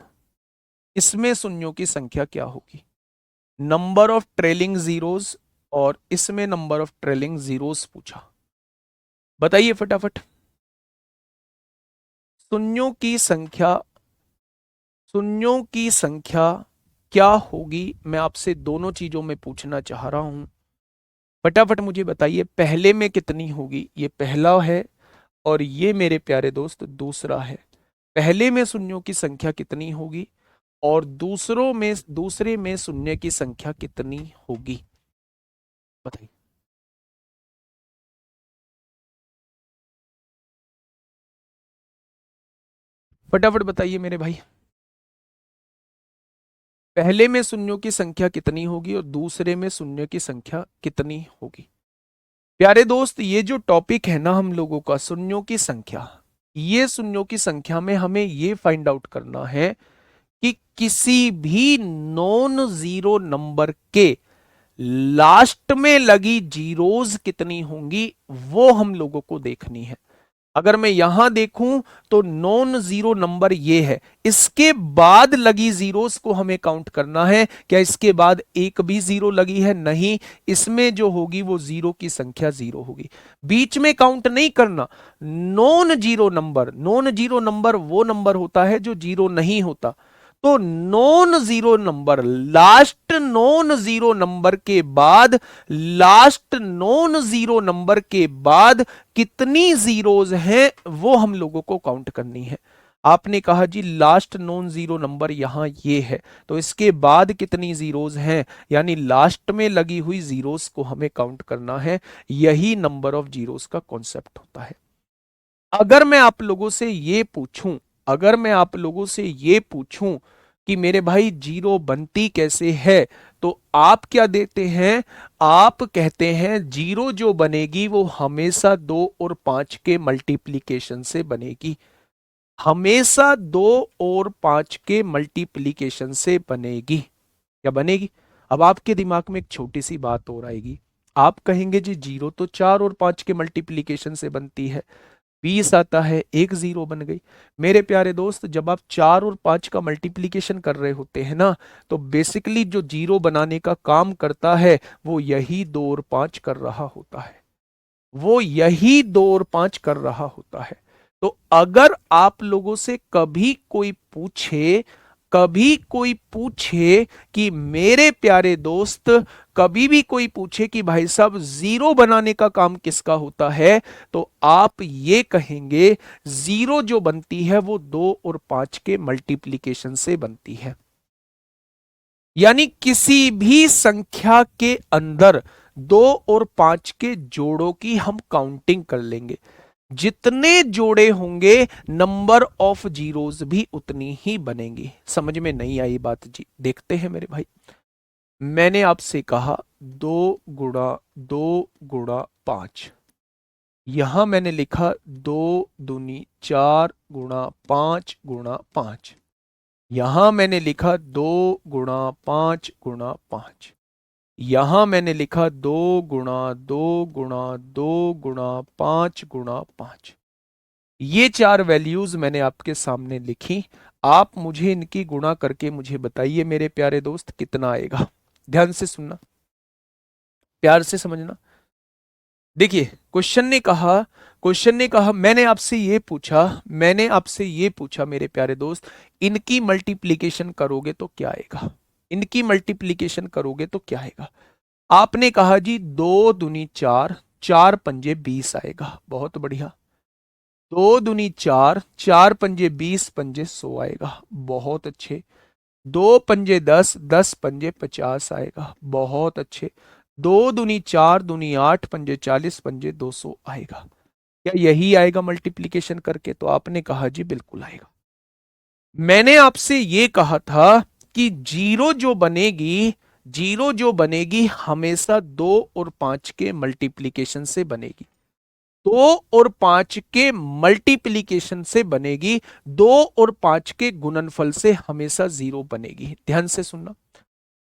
इसमें शून्यों की संख्या क्या होगी। नंबर ऑफ ट्रेलिंग जीरोस और इसमें नंबर ऑफ ट्रेलिंग जीरोस पूछा। बताइए फटाफट, शून्यों की संख्या, शून्यों की संख्या क्या होगी, मैं आपसे दोनों चीजों में पूछना चाह रहा हूं। फटाफट मुझे बताइए, पहले में कितनी होगी, ये पहला है, और ये मेरे प्यारे दोस्त दूसरा है। पहले में शून्यों की संख्या कितनी होगी, और दूसरे में शून्य की संख्या कितनी होगी, बताइए। फटाफट बताइए मेरे भाई, पहले में शून्यों की संख्या कितनी होगी और दूसरे में शून्य की संख्या कितनी होगी। प्यारे दोस्त, ये जो टॉपिक है ना हम लोगों का, शून्यों की संख्या, ये शून्यों की संख्या में हमें ये फाइंड आउट करना है कि किसी भी नॉन जीरो नंबर के लास्ट में लगी जीरोज कितनी होंगी, वो हम लोगों को देखनी है। अगर मैं यहां देखूं तो नॉन जीरो नंबर ये है, इसके बाद लगी जीरोस को हमें काउंट करना है। क्या इसके बाद एक भी जीरो लगी है? नहीं, इसमें जो होगी वो जीरो की संख्या जीरो होगी, बीच में काउंट नहीं करना। Non zero number, non zero number वो नंबर होता है जो जीरो नहीं होता। तो non zero number, last non zero number के बाद, लास्ट नॉन जीरो नंबर के बाद कितनी जीरोज हैं वो हम लोगों को काउंट करनी है। आपने कहा जी लास्ट नॉन जीरो नंबर यहां ये है, तो इसके बाद कितनी जीरोज हैं, यानी लास्ट में लगी हुई जीरोस को हमें काउंट करना है। यही नंबर ऑफ जीरोस का कॉन्सेप्ट होता है। अगर मैं आप लोगों से ये पूछूं, अगर मैं आप लोगों से ये पूछूं कि मेरे भाई जीरो बनती कैसे है, तो आप क्या देते हैं, आप कहते हैं जीरो जो बनेगी वो हमेशा 2 और 5 के मल्टीप्लीकेशन से बनेगी, हमेशा 2 और 5 के मल्टीप्लीकेशन से बनेगी। क्या बनेगी? अब आपके दिमाग में एक छोटी सी बात और आएगी, आप कहेंगे जी जीरो तो 4 और 5 के मल्टीप्लीकेशन से बनती है, 20 आता है, एक जीरो बन गई। मेरे प्यारे दोस्त, जब आप 4 और 5 का मल्टीप्लीकेशन कर रहे होते हैं ना, तो बेसिकली जो जीरो बनाने का काम करता है वो यही 2 और 5 कर रहा होता है, वो यही 2 और 5 कर रहा होता है। तो अगर आप लोगों से कभी कोई पूछे, कभी कोई पूछे कि मेरे प्यारे दोस्त, कभी भी कोई पूछे कि भाई साहब जीरो बनाने का काम किसका होता है, तो आप ये कहेंगे जीरो जो बनती है वो 2 और 5 के मल्टीप्लीकेशन से बनती है। यानी किसी भी संख्या के अंदर 2 और 5 के जोड़ों की हम काउंटिंग कर लेंगे, जितने जोड़े होंगे नंबर ऑफ जीरोस भी उतनी ही बनेंगी। समझ में नहीं आई बात जी? देखते हैं मेरे भाई, मैंने आपसे कहा 2 गुणा 2 गुणा 5, यहां मैंने लिखा 2 दूनी 4 गुणा 5 गुणा 5। यहां मैंने लिखा 2 गुणा 5 गुणा 5। यहां मैंने लिखा 2 गुणा 2 गुणा 2 गुणा 5 गुणा 5। ये चार वैल्यूज मैंने आपके सामने लिखी। आप मुझे इनकी गुणा करके मुझे बताइए मेरे प्यारे दोस्त कितना आएगा। ध्यान से सुनना, प्यार से समझना। देखिए, क्वेश्चन ने कहा मैंने आपसे ये पूछा मेरे प्यारे दोस्त, इनकी मल्टीप्लीकेशन करोगे तो क्या आएगा, इनकी मल्टीप्लीकेशन करोगे तो क्या आएगा। आपने कहा जी 2 दूनी 4, 4 पंजे 20 आएगा। बहुत बढ़िया। 2 दूनी 4, 4 पंजे 20, पंजे 100 आएगा। बहुत अच्छे। 2 पंजे 10, 10 पंजे 50 आएगा। बहुत अच्छे। 2 दूनी 4, 2 दूनी 8, पंजे 40, पंजे 200 आएगा। क्या यही आएगा मल्टीप्लीकेशन करके? तो आपने कहा जी बिल्कुल आएगा। मैंने आपसे ये कहा था कि जीरो जो बनेगी हमेशा 2 और 5 के मल्टीप्लीकेशन से बनेगी। 2 और 5 के मल्टीप्लीकेशन से बनेगी। 2 और 5 के गुणनफल से हमेशा 0 बनेगी। ध्यान से सुनना।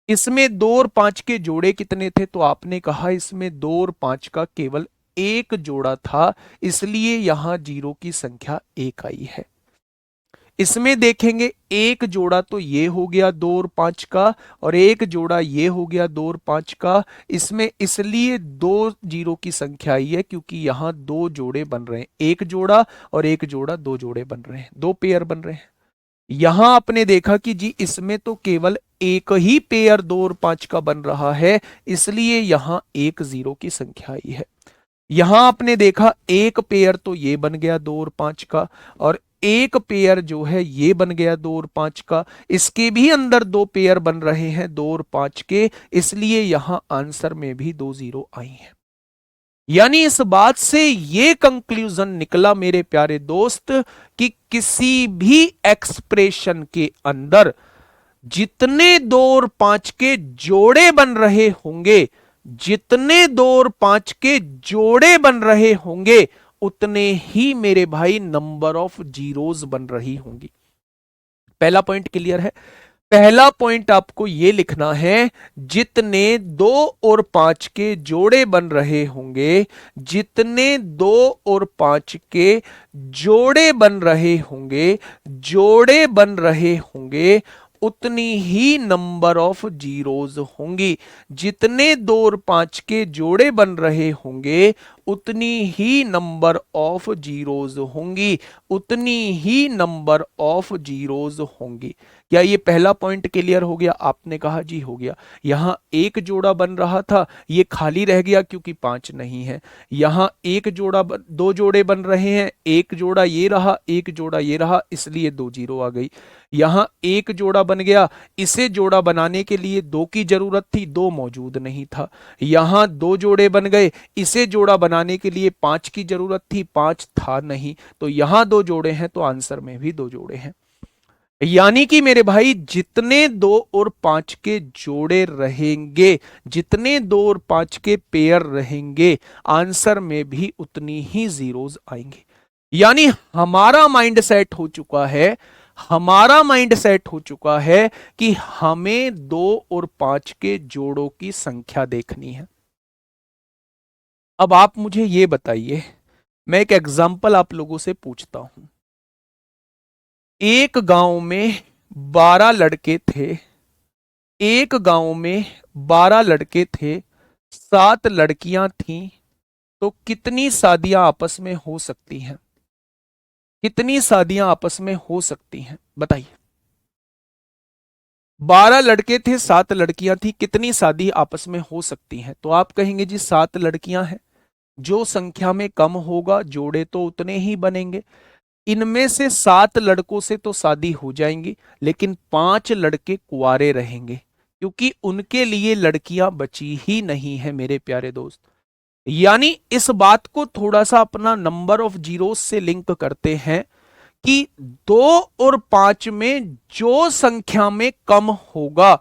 इसमें 2 और 5 के जोड़े कितने थे? तो आपने कहा इसमें 2 और 5 का केवल एक जोड़ा था, इसलिए यहां 0 की संख्या 1 आई है। इसमें देखेंगे एक जोड़ा तो ये हो गया 2 और 5 का, और एक जोड़ा ये हो गया 2 और 5 का। इसमें इसलिए 2 0 की संख्या आई है क्योंकि यहां 2 जोड़े बन रहे हैं, एक जोड़ा और एक जोड़ा, 2 जोड़े बन रहे हैं, 2 पेयर बन रहे हैं। यहां आपने देखा कि जी इसमें तो केवल एक ही पेयर 2 और 5 का बन रहा है, इसलिए यहां 1 0 की संख्या आई है। यहां आपने देखा एक पेयर तो ये बन गया 2 और 5 का, और एक पेयर जो है ये बन गया 2 और 5 का। इसके भी अंदर 2 पेयर बन रहे हैं 2 और 5 के, इसलिए यहां आंसर में भी 2 0 आई हैं। यानी इस बात से ये कंक्लूजन निकला मेरे प्यारे दोस्त कि किसी भी एक्सप्रेशन के अंदर जितने 2 और 5 के जोड़े बन रहे होंगे, जितने 2 और 5 के जोड़े बन रहे होंगे, उतने ही मेरे भाई नंबर ऑफ जीरोस बन रही होंगी। पहला पॉइंट क्लियर है? पहला पॉइंट आपको यह लिखना है, जितने 2 और 5 के जोड़े बन रहे होंगे, जितने 2 और 5 के जोड़े बन रहे होंगे, जोड़े बन रहे होंगे, उतनी ही नंबर ऑफ जीरोस होंगी। जितने 2 और 5 के जोड़े बन रहे होंगे, उतनी ही नंबर ऑफ जीरोस होंगी, उतनी ही नंबर ऑफ जीरोस होंगी। क्या ये पहला पॉइंट क्लियर हो गया? आपने कहा जी हो गया। यहां एक जोड़ा बन रहा था, ये खाली रह गया क्योंकि 5 नहीं है। यहां एक जोड़ा 2 जोड़े बन रहे हैं, एक जोड़ा ये रहा, एक जोड़ा ये रहा, इसलिए 2 0 आ गई। यहां एक जोड़ा बन गया, इसे जोड़ा बनाने के लिए 2 की जरूरत थी, 2 मौजूद नहीं था। यहां 2 जोड़े बन गए, इसे जोड़ा बनाने के लिए 5 की जरूरत थी, 5 था नहीं। तो यहां 2 जोड़े हैं, तो आंसर में भी 2 जोड़े हैं। यानी कि मेरे भाई जितने 2 और 5 के जोड़े रहेंगे, जितने 2 और 5 के पेयर रहेंगे, आंसर में भी उतनी ही जीरोस आएंगे। यानी हमारा माइंड सेट हो चुका है, हमारा माइंड सेट हो चुका है कि हमें 2 और 5 के जोड़ों की संख्या देखनी है। अब आप मुझे यह बताइए, मैं एक एग्जाम्पल आप लोगों से पूछता हूं। एक गांव में 12 लड़के थे, एक गांव में 12 लड़के थे, 7 लड़कियां थीं, तो कितनी शादियां आपस में हो सकती हैं? कितनी शादियां आपस में हो सकती हैं बताइए। 12 लड़के थे, 7 लड़कियां थी, कितनी शादी आपस में हो सकती हैं? तो आप कहेंगे जी 7 लड़कियां हैं, जो संख्या में कम होगा जोड़े तो उतने ही बनेंगे। इनमें से 7 लड़कों से तो शादी हो जाएंगी, लेकिन 5 लड़के कुंवारे रहेंगे, क्योंकि उनके लिए लड़कियां बची ही नहीं है मेरे प्यारे दोस्त। यानी इस बात को थोड़ा सा अपना नंबर ऑफ जीरोस से लिंक करते हैं कि 2 और 5 में जो संख्या में कम होगा,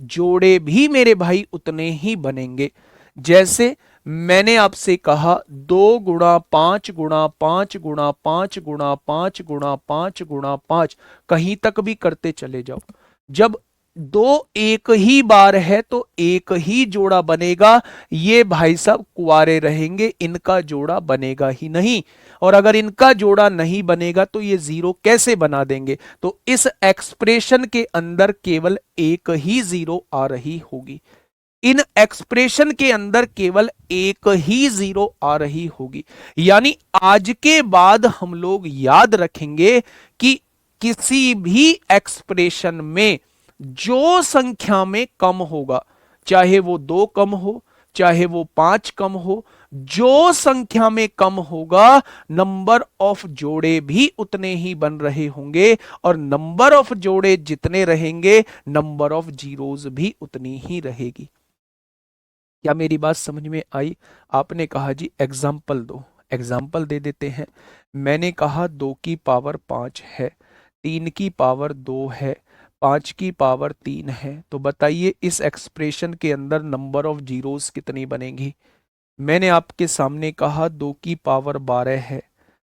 जोड़े भी मेरे भाई उतने ही बनेंगे। जैसे मैंने आपसे कहा 2 गुणा 5 गुणा 5 गुणा 5 गुणा 5 गुणा 5 कहीं तक भी करते चले जाओ। जब दो एक ही बार है तो एक ही जोड़ा बनेगा। ये भाई साहब कुंवारे रहेंगे, इनका जोड़ा बनेगा ही नहीं। और अगर इनका जोड़ा नहीं बनेगा तो ये जीरो कैसे बना देंगे? तो इस एक्सप्रेशन के अंदर केवल एक ही जीरो आ रही होगी। इन एक्सप्रेशन के अंदर केवल एक ही जीरो आ रही होगी। यानी आज के बाद हम लोग याद रखेंगे कि किसी भी एक्सप्रेशन में जो संख्या में कम होगा, चाहे वो 2 कम हो, चाहे वो 5 कम हो, जो संख्या में कम होगा नंबर ऑफ जोड़े भी उतने ही बन रहे होंगे, और नंबर ऑफ जोड़े जितने रहेंगे नंबर ऑफ जीरोज भी उतनी ही रहेगी। क्या मेरी बात समझ में आई? आपने कहा जी एग्जाम्पल दो, एग्जाम्पल दे देते हैं। मैंने कहा 2 की पावर 5 है, 3 की पावर 2 है, 5 की पावर 3 है। तो बताइए इस एक्सप्रेशन के अंदर नंबर ऑफ जीरोस कितनी बनेगी? मैंने आपके सामने कहा 2 की पावर 12 है,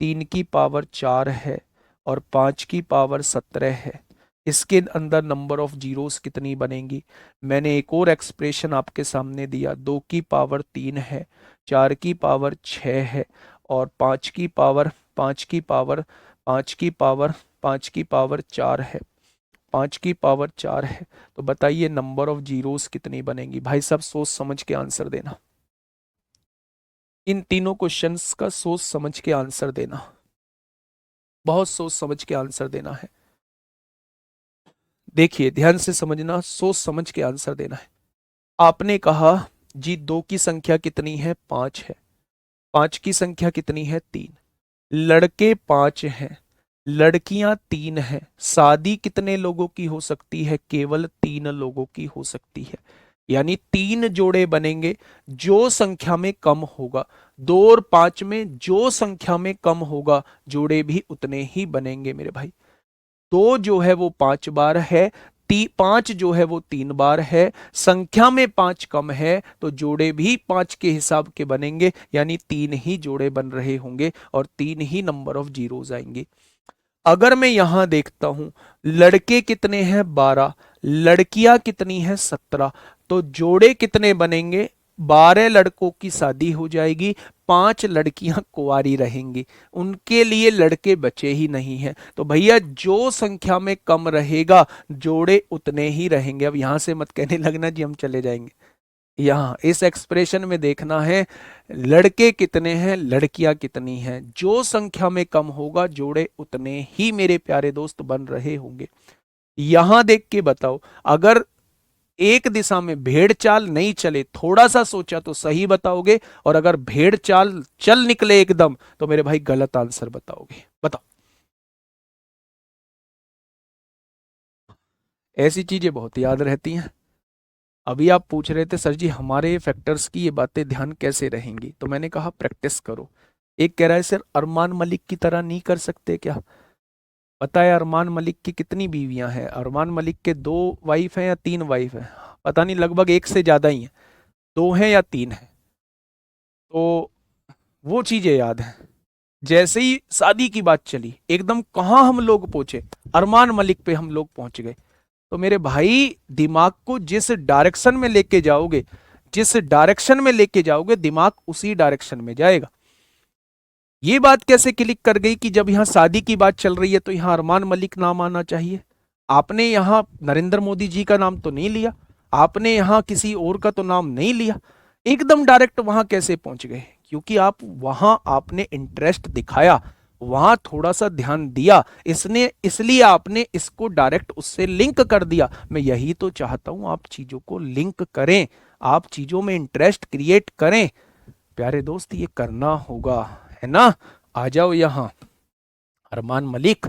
3 की पावर 4 है और 5 की पावर 17 है। इसके अंदर नंबर ऑफ जीरोस कितनी बनेंगी? मैंने एक और एक्सप्रेशन आपके सामने दिया, 2 की पावर 3 है, 4 की पावर 6 है और 5 की पावर 5 की पावर 5 की पावर 5 की पावर 4 है, 5 की पावर 4 है। तो बताइए नंबर ऑफ जीरोस कितनी बनेंगी? भाई साहब सोच समझ के आंसर देना, इन तीनों क्वेश्चंस का सोच समझ के आंसर देना, बहुत सोच समझ के आंसर देना है। देखिए ध्यान से समझना, सोच समझ के आंसर देना है। आपने कहा जी 2 की संख्या कितनी है? 5 है। 5 की संख्या कितनी है? 3। लड़के 5 हैं, लड़कियां 3 हैं। शादी कितने लोगों की हो सकती है? केवल 3 लोगों की हो सकती है। यानी 3 जोड़े बनेंगे। जो संख्या में कम होगा, 2 और 5 में जो संख्या में कम होगा जोड़े भी उतने ही बनेंगे मेरे भाई। 2 जो है वो 5 बार है, 5 जो है वो 3 बार है। संख्या में 5 कम है तो जोड़े भी 5 के हिसाब के बनेंगे, यानी 3 ही जोड़े बन रहे होंगे और 3 ही नंबर ऑफ जीरोज आएंगे। अगर मैं यहां देखता हूं लड़के कितने हैं? 12, लड़कियां कितनी हैं? 17। तो जोड़े कितने बनेंगे? 12 लड़कों की शादी हो जाएगी, 5 लड़कियां कुंवारी रहेंगी, उनके लिए लड़के बचे ही नहीं हैं। तो भैया जो संख्या में कम रहेगा जोड़े उतने ही रहेंगे। अब यहां से मत कहने लगना जी हम चले जाएंगे, यहां इस एक्सप्रेशन में देखना है लड़के कितने हैं, लड़कियां कितनी हैं। जो संख्या में कम होगा जोड़े उतने ही मेरे प्यारे दोस्त बन रहे होंगे। यहां देख के बताओ, अगर एक दिशा में भेड़ चाल नहीं चले, थोड़ा सा सोचा तो सही बताओगे, और अगर भेड़ चाल चल निकले एकदम तो मेरे भाई गलत आंसर बताओगे। बताओ, ऐसी चीजें बहुत याद रहती हैं। अभी आप पूछ रहे थे सर जी हमारे फैक्टर्स की ये बातें ध्यान कैसे रहेंगी, तो मैंने कहा प्रैक्टिस करो। एक कह रहा है सर अरमान मलिक की तरह नहीं कर सकते क्या? पता है अरमान मलिक की कितनी बीवियां हैं? अरमान मलिक के 2 वाइफ हैं या 3 वाइफ हैं? पता नहीं, लगभग एक से ज्यादा ही है, 2 हैं या 3 हैं। तो वो चीजें याद है। जैसे ही शादी की बात चली एकदम कहां हम लोग पहुंचे? अरमान मलिक पे हम लोग पहुंच गए। तो मेरे भाई दिमाग को जिस डायरेक्शन में लेके जाओगे, जिस डायरेक्शन में लेके जाओगे दिमाग उसी डायरेक्शन में जाएगा। ये बात कैसे क्लिक कर गई कि जब यहां शादी की बात चल रही है तो यहां अरमान मलिक नाम आना चाहिए? आपने यहां नरेंद्र मोदी जी का नाम तो नहीं लिया, आपने यहां किसी और का तो नाम नहीं लिया, एकदम डायरेक्ट वहां कैसे पहुंच गए? क्योंकि आप वहां आपने इंटरेस्ट दिखाया, वहां थोड़ा सा ध्यान दिया, इसने इसलिए आपने इसको डायरेक्ट उससे लिंक कर दिया। मैं यही तो चाहता हूं, आप चीजों को लिंक करें, आप चीजों में इंटरेस्ट क्रिएट करें। प्यारे दोस्त ये करना होगा, है ना? आ जाओ यहां। अरमान मलिक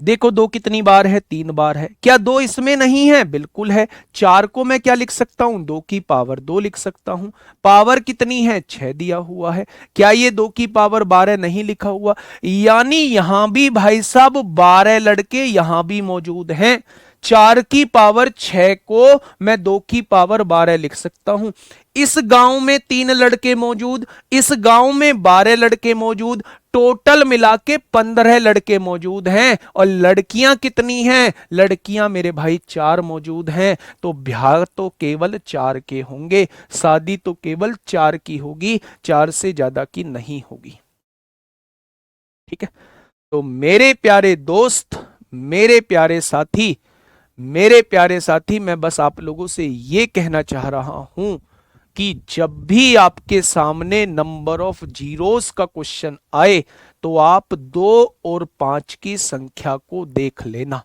देखो 2 कितनी बार है? 3 बार है। क्या 2 इसमें नहीं है? बिल्कुल है। 4 को मैं क्या लिख सकता हूं? 2 की पावर 2 लिख सकता हूं। पावर कितनी है? 6 दिया हुआ है। क्या ये 2 की पावर 12 नहीं लिखा हुआ? यानी यहां भी भाई साहब 12 लड़के यहां भी मौजूद हैं। 4 की पावर 6 को मैं 2 की पावर 12 लिख सकता हूं। इस गांव में 3 लड़के मौजूद, इस गांव में 12 लड़के मौजूद, टोटल मिला के 15 लड़के मौजूद हैं। और लड़कियां कितनी हैं? लड़कियां मेरे भाई 4 मौजूद हैं। तो ब्याह तो केवल 4 के होंगे, शादी तो केवल 4 की होगी, 4 से ज्यादा की नहीं होगी। ठीक है। तो मेरे प्यारे दोस्त, मेरे प्यारे साथी, मेरे प्यारे साथी, मैं बस आप लोगों से यह कहना चाह रहा हूं कि जब भी आपके सामने नंबर ऑफ जीरोस का क्वेश्चन आए तो आप 2 और 5 की संख्या को देख लेना।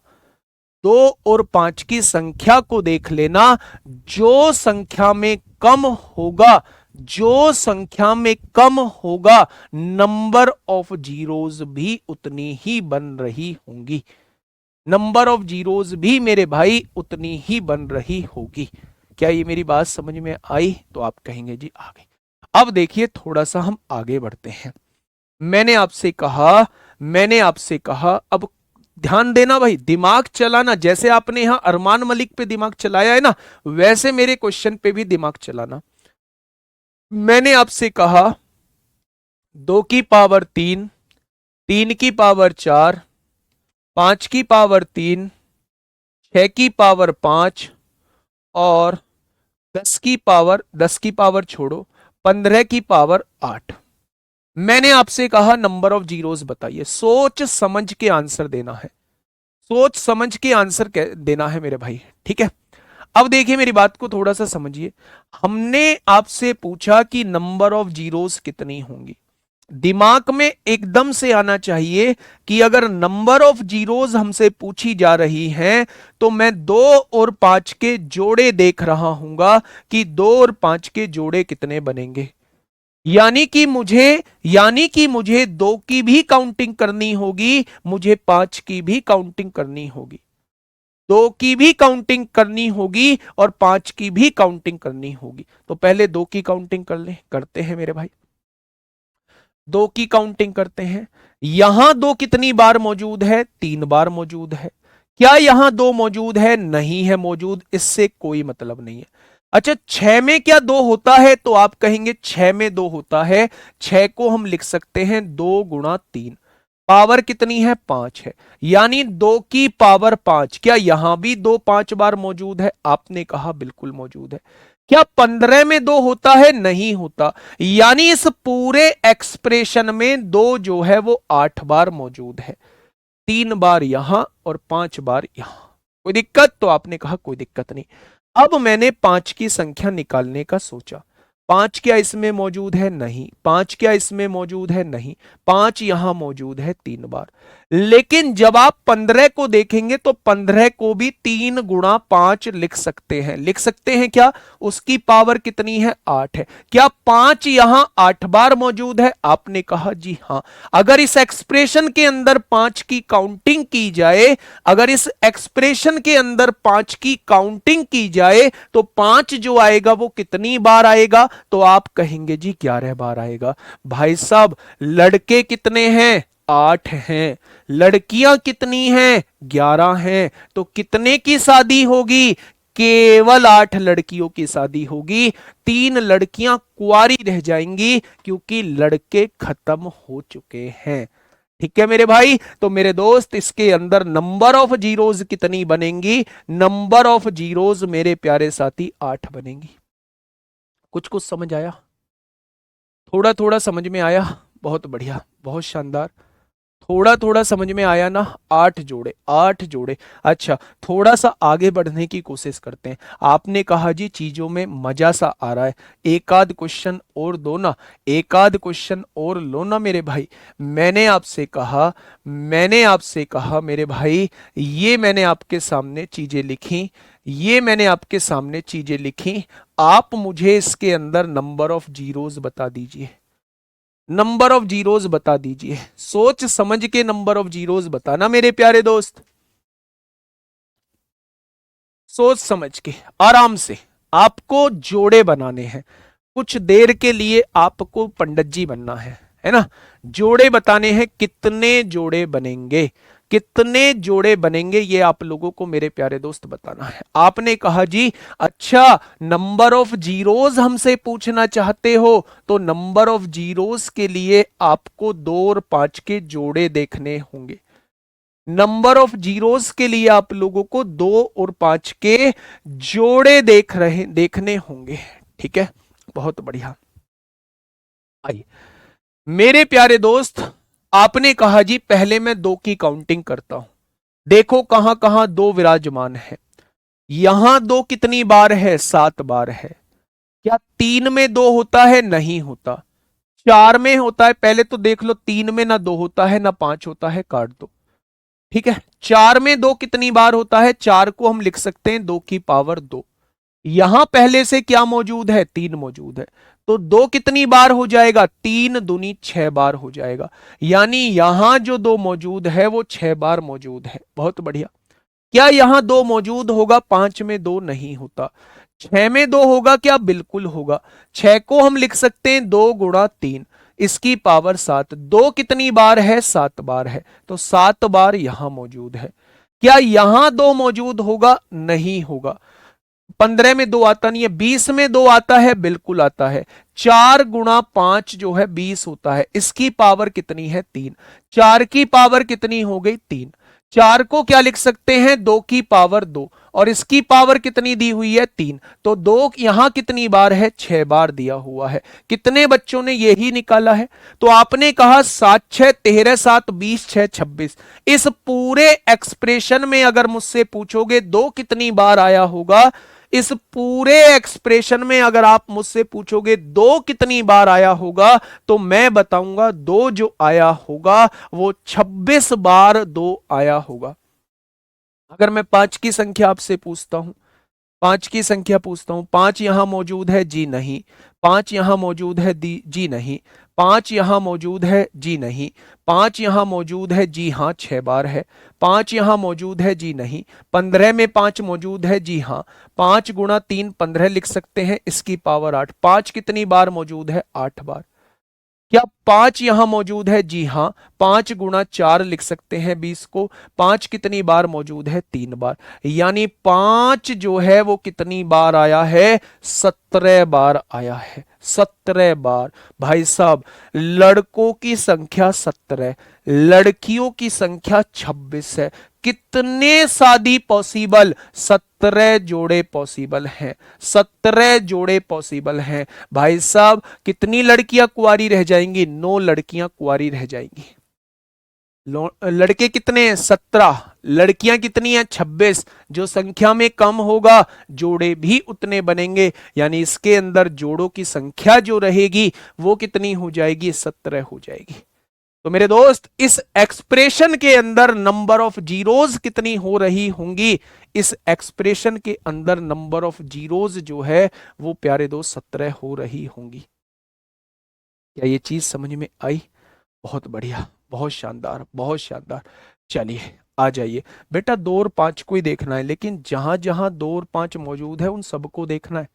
2 और 5 की संख्या को देख लेना। जो संख्या में कम होगा, जो संख्या में कम होगा, नंबर ऑफ जीरोस भी उतनी ही बन रही होंगी। नंबर ऑफ जीरोस भी मेरे भाई उतनी ही बन रही होगी। क्या ये मेरी बात समझ में आई? तो आप कहेंगे जी आ गई। अब देखिए थोड़ा सा हम आगे बढ़ते हैं। मैंने आपसे कहा अब ध्यान देना भाई, दिमाग चलाना। जैसे आपने यहां अरमान मलिक पे दिमाग चलाया है ना, वैसे मेरे क्वेश्चन पे भी दिमाग चलाना। मैंने आपसे कहा 2 की पावर 3, 3 की पावर 4, 5 की पावर 3, 6 की पावर 5 और 10 की पावर छोड़ो, 15 की पावर 8। मैंने आपसे कहा नंबर ऑफ जीरोस बताइए। सोच समझ के आंसर देना है, सोच समझ के आंसर देना है मेरे भाई। ठीक है। अब देखिए मेरी बात को थोड़ा सा समझिए। हमने आपसे पूछा कि नंबर ऑफ जीरोस कितनी होंगी। दिमाग में एकदम से आना चाहिए कि अगर नंबर ऑफ जीरोस हमसे पूछी जा रही हैं तो मैं 2 और 5 के जोड़े देख रहा हूंगा कि 2 और 5 के जोड़े कितने बनेंगे। यानी कि मुझे 2 की भी काउंटिंग करनी होगी, मुझे 5 की भी काउंटिंग करनी होगी। 2 की भी काउंटिंग करनी होगी और 5 की भी काउंटिंग करनी होगी। तो पहले 2 की काउंटिंग करते हैं मेरे भाई। 2 की काउंटिंग करते हैं। यहां 2 कितनी बार मौजूद है? 3 बार मौजूद है। क्या यहां 2 मौजूद है? नहीं है मौजूद, इससे कोई मतलब नहीं है। अच्छा 6 में क्या 2 होता है? तो आप कहेंगे 6 में 2 होता है। 6 को हम लिख सकते हैं 2 गुणा 3। पावर कितनी है? 5 है। यानी 2 की पावर 5। क्या यहां भी 2 5 बार मौजूद है? आपने कहा बिल्कुल मौजूद है। क्या 15 में 2 होता है? नहीं होता। यानी इस पूरे एक्सप्रेशन में 2 जो है वो 8 बार मौजूद है। 3 बार यहां और 5 बार यहां। कोई दिक्कत? तो आपने कहा कोई दिक्कत नहीं। अब मैंने 5 की संख्या निकालने का सोचा। 5 क्या इसमें मौजूद है? नहीं। 5 क्या इसमें मौजूद है? नहीं। 5 यहां मौजूद है 3 बार। लेकिन जब आप 15 को देखेंगे तो 15 को भी 3 गुणा 5 लिख सकते हैं। लिख सकते हैं क्या? उसकी पावर कितनी है? 8 है। क्या 5 यहां 8 बार मौजूद है? आपने कहा जी हां। अगर इस एक्सप्रेशन के अंदर 5 की काउंटिंग की जाए, अगर इस एक्सप्रेशन के अंदर 5 की काउंटिंग की जाए तो 5 जो आएगा वो कितनी बार आएगा? तो आप कहेंगे जी 11 बार आएगा। भाई साहब लड़के कितने हैं? 8 हैं। लड़कियां कितनी हैं? 11 हैं। तो कितने की शादी होगी? केवल 8 लड़कियों की शादी होगी। 3 लड़कियां कुंवारी रह जाएंगी क्योंकि लड़के खत्म हो चुके हैं। ठीक है मेरे भाई। तो मेरे दोस्त इसके अंदर नंबर ऑफ जीरोस कितनी बनेंगी? नंबर ऑफ जीरोस मेरे प्यारे साथी 8 बनेंगी। कुछ कुछ समझ आया? थोड़ा थोड़ा समझ में आया? बहुत बढ़िया, बहुत शानदार। थोड़ा थोड़ा समझ में आया ना? 8 जोड़े, 8 जोड़े। अच्छा थोड़ा सा आगे बढ़ने की कोशिश करते हैं। आपने कहा जी चीजों में मजा सा आ रहा है, एक आध क्वेश्चन और दो ना, एक आध क्वेश्चन और लो ना मेरे भाई। मैंने आपसे कहा मेरे भाई, ये मैंने आपके सामने चीजें लिखी, ये मैंने आपके सामने चीजें लिखी। आप मुझे इसके अंदर नंबर ऑफ जीरोस बता दीजिए। नंबर ऑफ जीरोस बता दीजिए। सोच समझ के नंबर ऑफ जीरोस बताना मेरे प्यारे दोस्त। सोच समझ के आराम से आपको जोड़े बनाने हैं। कुछ देर के लिए आपको पंडित जी बनना है ना? जोड़े बताने हैं। कितने जोड़े बनेंगे? कितने जोड़े बनेंगे ये आप लोगों को मेरे प्यारे दोस्त बताना है। आपने कहा जी अच्छा नंबर ऑफ जीरोस हमसे पूछना चाहते हो, तो नंबर ऑफ जीरोस के लिए आपको 2 और 5 के जोड़े देखने होंगे। नंबर ऑफ जीरोस के लिए आप लोगों को 2 और 5 के जोड़े देखने होंगे। ठीक है, बहुत बढ़िया। आइए मेरे प्यारे दोस्त, आपने कहा जी पहले मैं 2 की काउंटिंग करता हूं। देखो कहां कहां 2 विराजमान है। यहां 2 कितनी बार है? 7 बार है। क्या 3 में 2 होता है? नहीं होता। 4 में होता है? पहले तो देख लो, 3 में ना 2 होता है ना 5 होता है, काट दो। ठीक है, 4 में 2 कितनी बार होता है? 4 को हम लिख सकते हैं 2 की पावर 2। यहां पहले से क्या मौजूद है? 3 मौजूद है। तो 2 कितनी बार हो जाएगा? 3 दूनी 6 बार हो जाएगा। यानी यहां जो 2 मौजूद है वो 6 बार मौजूद है। बहुत बढ़िया। क्या यहां 2 मौजूद होगा? 5 में 2 नहीं होता। 6 में 2 होगा क्या? बिल्कुल होगा। 6 को हम लिख सकते हैं 2 गुणा 3, इसकी पावर 7। 2 कितनी बार है? 7 बार है। तो 7 बार यहां मौजूद है। क्या यहां 2 मौजूद होगा? नहीं होगा। 15 में 2 आता नहीं है। 20 में 2 आता है? बिल्कुल आता है। 4 गुणा 5 जो है 20 होता है, इसकी पावर कितनी है? 3। 4 की पावर कितनी हो गई? 3। 4 को क्या लिख सकते हैं? 2 की पावर 2, और इसकी पावर कितनी दी हुई है? 3। तो 2 यहां कितनी बार है? 6 बार दिया हुआ है। कितने बच्चों ने यही निकाला है? तो आपने कहा 7 6 13 7 20 6 26। इस पूरे एक्सप्रेशन में अगर मुझसे पूछोगे 2 कितनी बार आया होगा, इस पूरे एक्सप्रेशन में अगर आप मुझसे पूछोगे 2 कितनी बार आया होगा, तो मैं बताऊंगा 2 जो आया होगा वो 26 बार 2 आया होगा। अगर मैं 5 की संख्या आपसे पूछता हूं, 5 की संख्या पूछता हूं, 5 यहां मौजूद है? जी नहीं। 5 यहां मौजूद है? जी नहीं। 5 यहां मौजूद है? जी नहीं। 5 यहां मौजूद है? जी हां, 6 बार है। 5 यहां मौजूद है? जी नहीं। 15 में 5 मौजूद है? जी हां। 5 गुणा 3 15 लिख सकते हैं, इसकी पावर 8। 5 कितनी बार मौजूद है? 8 बार। क्या 5 यहां मौजूद है? जी हां। 5 गुणा 4 लिख सकते हैं 20 को। 5 कितनी बार मौजूद है? 3 बार। यानी 5 जो है वो कितनी बार आया है? 17 बार आया है। 17 बार। भाई साहब, लड़कों की संख्या 17, लड़कियों की संख्या 26 है। कितने शादी पॉसिबल? 17 जोड़े पॉसिबल हैं। 17 जोड़े पॉसिबल हैं। भाई साहब, कितनी लड़कियां कुंवारी रह जाएंगी? 9 लड़कियां कुंवारी रह जाएंगी। लड़के कितने हैं? 17। लड़कियां कितनी हैं? 26। जो संख्या में कम होगा जोड़े भी उतने बनेंगे। यानी इसके अंदर जोड़ों की संख्या जो रहेगी वो कितनी हो जाएगी? 17 हो जाएगी। तो मेरे दोस्त, इस एक्सप्रेशन के अंदर नंबर ऑफ जीरोज कितनी हो रही होंगी? इस एक्सप्रेशन के अंदर नंबर ऑफ जीरोज जो है वो प्यारे दोस्त 17 हो रही होंगी। क्या ये चीज समझ में आई? बहुत बढ़िया, बहुत शानदार, बहुत शानदार। चलिए आ जाइए बेटा, 2 और 5 को ही देखना है, लेकिन जहां जहां 2 और 5 मौजूद है उन सबको देखना है।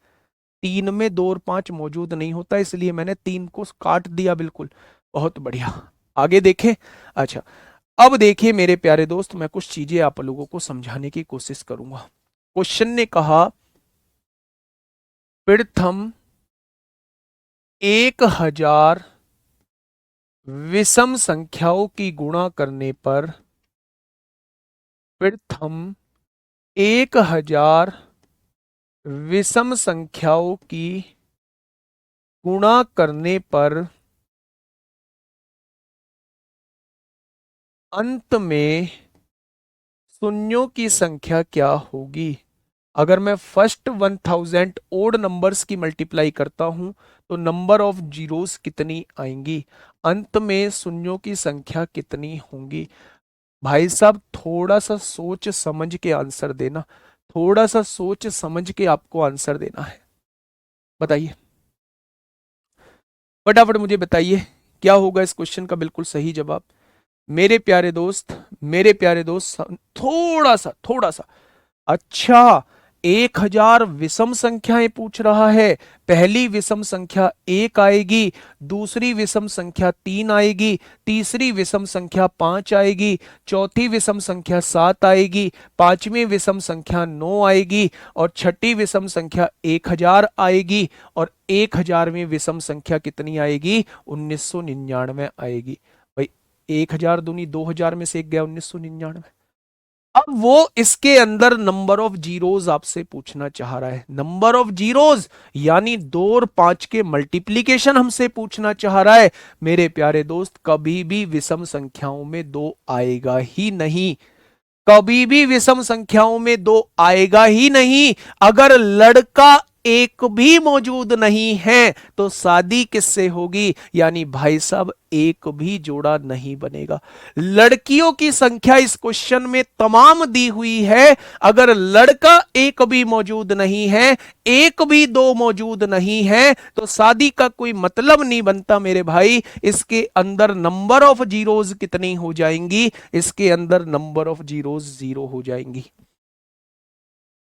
3 में 2 और 5 मौजूद नहीं होता, इसलिए मैंने 3 को काट दिया। बिल्कुल, बहुत बढ़िया। आगे देखें। अच्छा, अब देखिए मेरे प्यारे दोस्त, मैं कुछ चीजें आप लोगों को समझाने की कोशिश करूंगा। क्वेश्चन ने कहा प्रथम 1000 विषम संख्याओं की गुणा करने पर, प्रथम 1000 विषम संख्याओं की गुणा करने पर अंत में शून्यों की संख्या क्या होगी? अगर मैं फर्स्ट 1000 ओड नंबर्स की मल्टीप्लाई करता हूं तो नंबर ऑफ जीरोस कितनी आएंगी? अंत में शून्यों की संख्या कितनी होंगी? भाई साहब, थोड़ा सा सोच समझ के आंसर देना। थोड़ा सा सोच समझ के आपको आंसर देना है। बताइए, फटाफट मुझे बताइए क्या होगा इस क्वेश्चन का बिल्कुल सही जवाब। मेरे प्यारे दोस्त, मेरे प्यारे दोस्त, थोड़ा सा, थोड़ा सा। अच्छा, 1000 विषम संख्याएं पूछ रहा है। पहली विषम संख्या 1 आएगी, दूसरी विषम संख्या 3 आएगी, तीसरी विषम संख्या 5 आएगी, चौथी विषम संख्या 7 आएगी, पांचवी विषम संख्या 9 आएगी और छठी विषम संख्या 1000 आएगी और 1000वीं विषम संख्या कितनी आएगी? 1999 आएगी। भाई 1000 दूनी 2000 में से एक गया 1999। अब वो इसके अंदर नंबर ऑफ जीरोज आपसे पूछना चाह रहा है, नंबर ऑफ जीरोज यानी 2 और 5 के मल्टीप्लीकेशन हमसे पूछना चाह रहा है। मेरे प्यारे दोस्त, कभी भी विषम संख्याओं में 2 आएगा ही नहीं, कभी भी विषम संख्याओं में 2 आएगा ही नहीं। अगर लड़का एक भी मौजूद नहीं है तो शादी किससे होगी? यानी भाई साहब एक भी जोड़ा नहीं बनेगा। लड़कियों की संख्या इस क्वेश्चन में तमाम दी हुई है। अगर लड़का एक भी मौजूद नहीं है, एक भी 2 मौजूद नहीं है तो शादी का कोई मतलब नहीं बनता मेरे भाई। इसके अंदर नंबर ऑफ जीरोज कितनी हो जाएंगी? इसके अंदर नंबर ऑफ जीरोज 0 हो जाएंगी।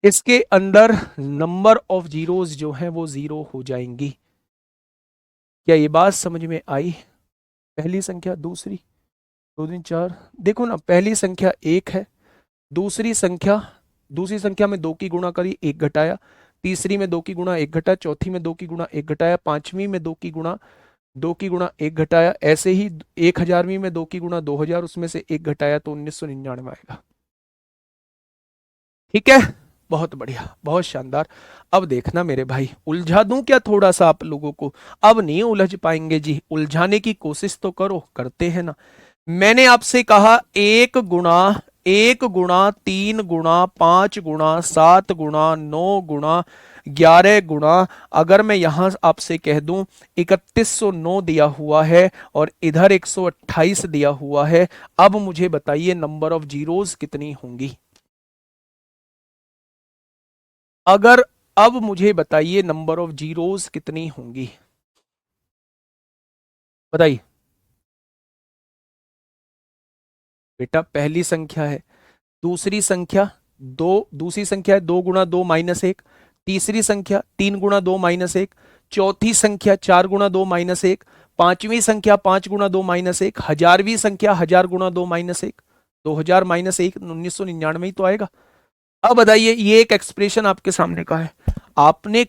इसके अंदर नंबर ऑफ जीरोज जो है वो 0 हो जाएंगी। क्या ये बात समझ में आई? पहली संख्या, दूसरी, 2 3 4, देखो ना, पहली संख्या 1 है, दूसरी संख्या में 2 की गुणा करी, 1 घटाया, तीसरी में 2 की गुणा 1 घटाया, चौथी में 2 की गुणा 1 घटाया, पांचवी में 2 की गुणा 1 घटाया, ऐसे ही 1000वीं में 2 की गुणा 2000, उसमें से 1 घटाया तो 1999 आएगा। ठीक है, बहुत बढ़िया, बहुत शानदार। अब देखना मेरे भाई, उलझा दूं क्या थोड़ा सा आप लोगों को? अब नहीं उलझ पाएंगे जी, उलझाने की कोशिश तो करो, करते हैं ना। मैंने आपसे कहा 1 गुणा 1 गुणा 3 गुणा 5 गुणा 7 गुणा 9 गुणा 11 गुणा, अगर मैं यहां आपसे कह दूं 3109 दिया हुआ है और इधर 128 दिया हुआ है, अब मुझे बताइए नंबर ऑफ जीरोज कितनी होंगी? अगर अब मुझे बताइए नंबर ऑफ जीरोज कितनी होंगी, बताइए। बेटा पहली संख्या है, दूसरी संख्या है 2 गुणा 2 माइनस 1, तीसरी संख्या 3 गुणा 2 माइनस 1, चौथी संख्या 4 गुणा 2 माइनस 1, पांचवी संख्या 5 गुणा 2 माइनस 1, 1000वीं संख्या 1000 गुणा 2 माइनस 1, 2000 माइनस 1 1999 ही तो आएगा। अब बताइए, ये एक एक्सप्रेशन आपके सामने का है। आपने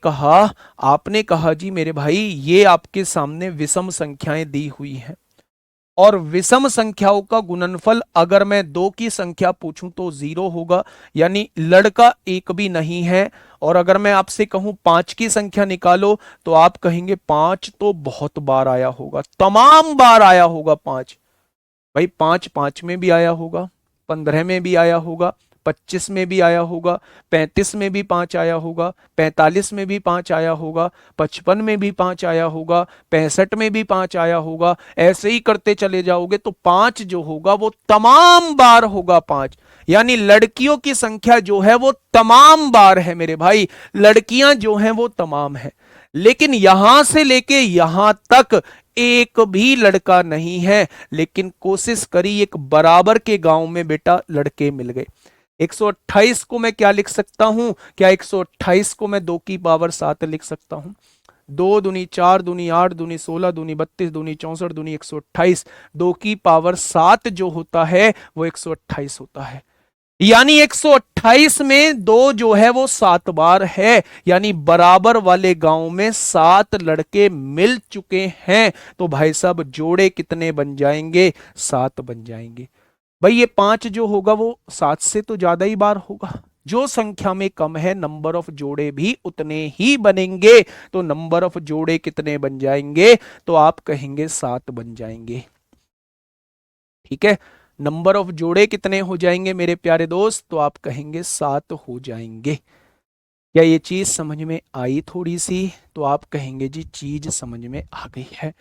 कहा जी मेरे भाई, ये आपके सामने विषम संख्याएं दी हुई हैं और विषम संख्याओं का गुणनफल अगर मैं 2 की संख्या पूछूं तो 0 होगा, यानी लड़का एक भी नहीं है। और अगर मैं आपसे कहूं 5 की संख्या निकालो तो आप कहेंगे 5 तो बहुत बार आया होगा, तमाम बार आया होगा 5। भाई 5 5 में भी आया होगा, 15 में भी आया होगा, 25 में भी आया होगा, 35 में भी 5 आया होगा, 45 में भी 5 आया होगा, 55 में भी 5 आया होगा, 65 में भी 5 आया होगा। ऐसे ही करते चले जाओगे तो 5 जो होगा वो तमाम बार होगा 5। यानी लड़कियों की संख्या जो है वो तमाम बार है मेरे भाई, लड़कियां जो हैं वो तमाम है। लेकिन यहां से लेके यहां तक एक भी लड़का नहीं है, लेकिन कोशिश करी एक बराबर के गांव में बेटा लड़के मिल गए। 128 को मैं क्या लिख सकता हूं? क्या 128 को मैं 2 की पावर 7 लिख सकता हूं? 2 दूनी 4 दूनी 8 दूनी 16 दूनी 32 दूनी 64 दूनी 128, 2 की पावर 7 जो होता है वो 128 होता है। यानी 128 में 2 जो है वो 7 बार है, यानी बराबर वाले गांव में 7 लड़के मिल चुके हैं। तो भाई साहब जोड़े कितने बन जाएंगे? 7 बन जाएंगे। भाई ये 5 जो होगा वो 7 से तो ज्यादा ही बार होगा। जो संख्या में कम है नंबर ऑफ जोड़े भी उतने ही बनेंगे। तो नंबर ऑफ जोड़े कितने बन जाएंगे? तो आप कहेंगे 7 बन जाएंगे। ठीक है, नंबर ऑफ जोड़े कितने हो जाएंगे मेरे प्यारे दोस्त? तो आप कहेंगे 7 हो जाएंगे। क्या ये चीज समझ में आई थोड़ी सी? तो आप कहेंगे जी चीज समझ में आ गई है।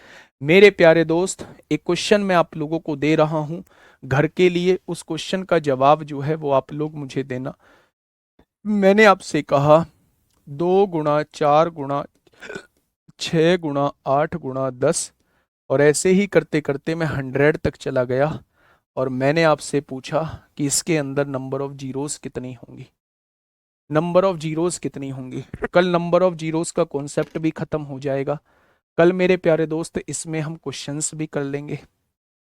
मेरे प्यारे दोस्त, एक क्वेश्चन मैं आप लोगों को दे रहा हूं घर के लिए, उस क्वेश्चन का जवाब जो है वो आप लोग मुझे देना। मैंने आपसे कहा 2 गुणा 4 गुणा 6 गुणा 8 गुणा 10, और ऐसे ही करते करते मैं 100 तक चला गया और मैंने आपसे पूछा कि इसके अंदर नंबर ऑफ जीरोस कितनी होंगी। नंबर ऑफ जीरोस कितनी होंगी। कल नंबर ऑफ जीरोस का कॉन्सेप्ट भी खत्म हो जाएगा। कल मेरे प्यारे दोस्त इसमें हम क्वेश्चंस भी कर लेंगे,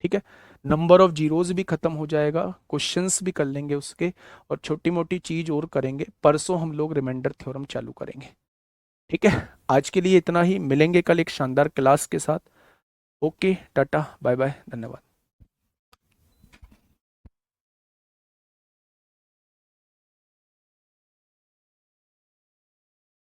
ठीक है। नंबर ऑफ जीरोस भी खत्म हो जाएगा, क्वेश्चंस भी कर लेंगे उसके, और छोटी मोटी चीज और करेंगे। परसों हम लोग रिमाइंडर थ्योरम चालू करेंगे, ठीक है। आज के लिए इतना ही, मिलेंगे कल एक शानदार क्लास के साथ। ओके, टाटा बाय बाय, धन्यवाद।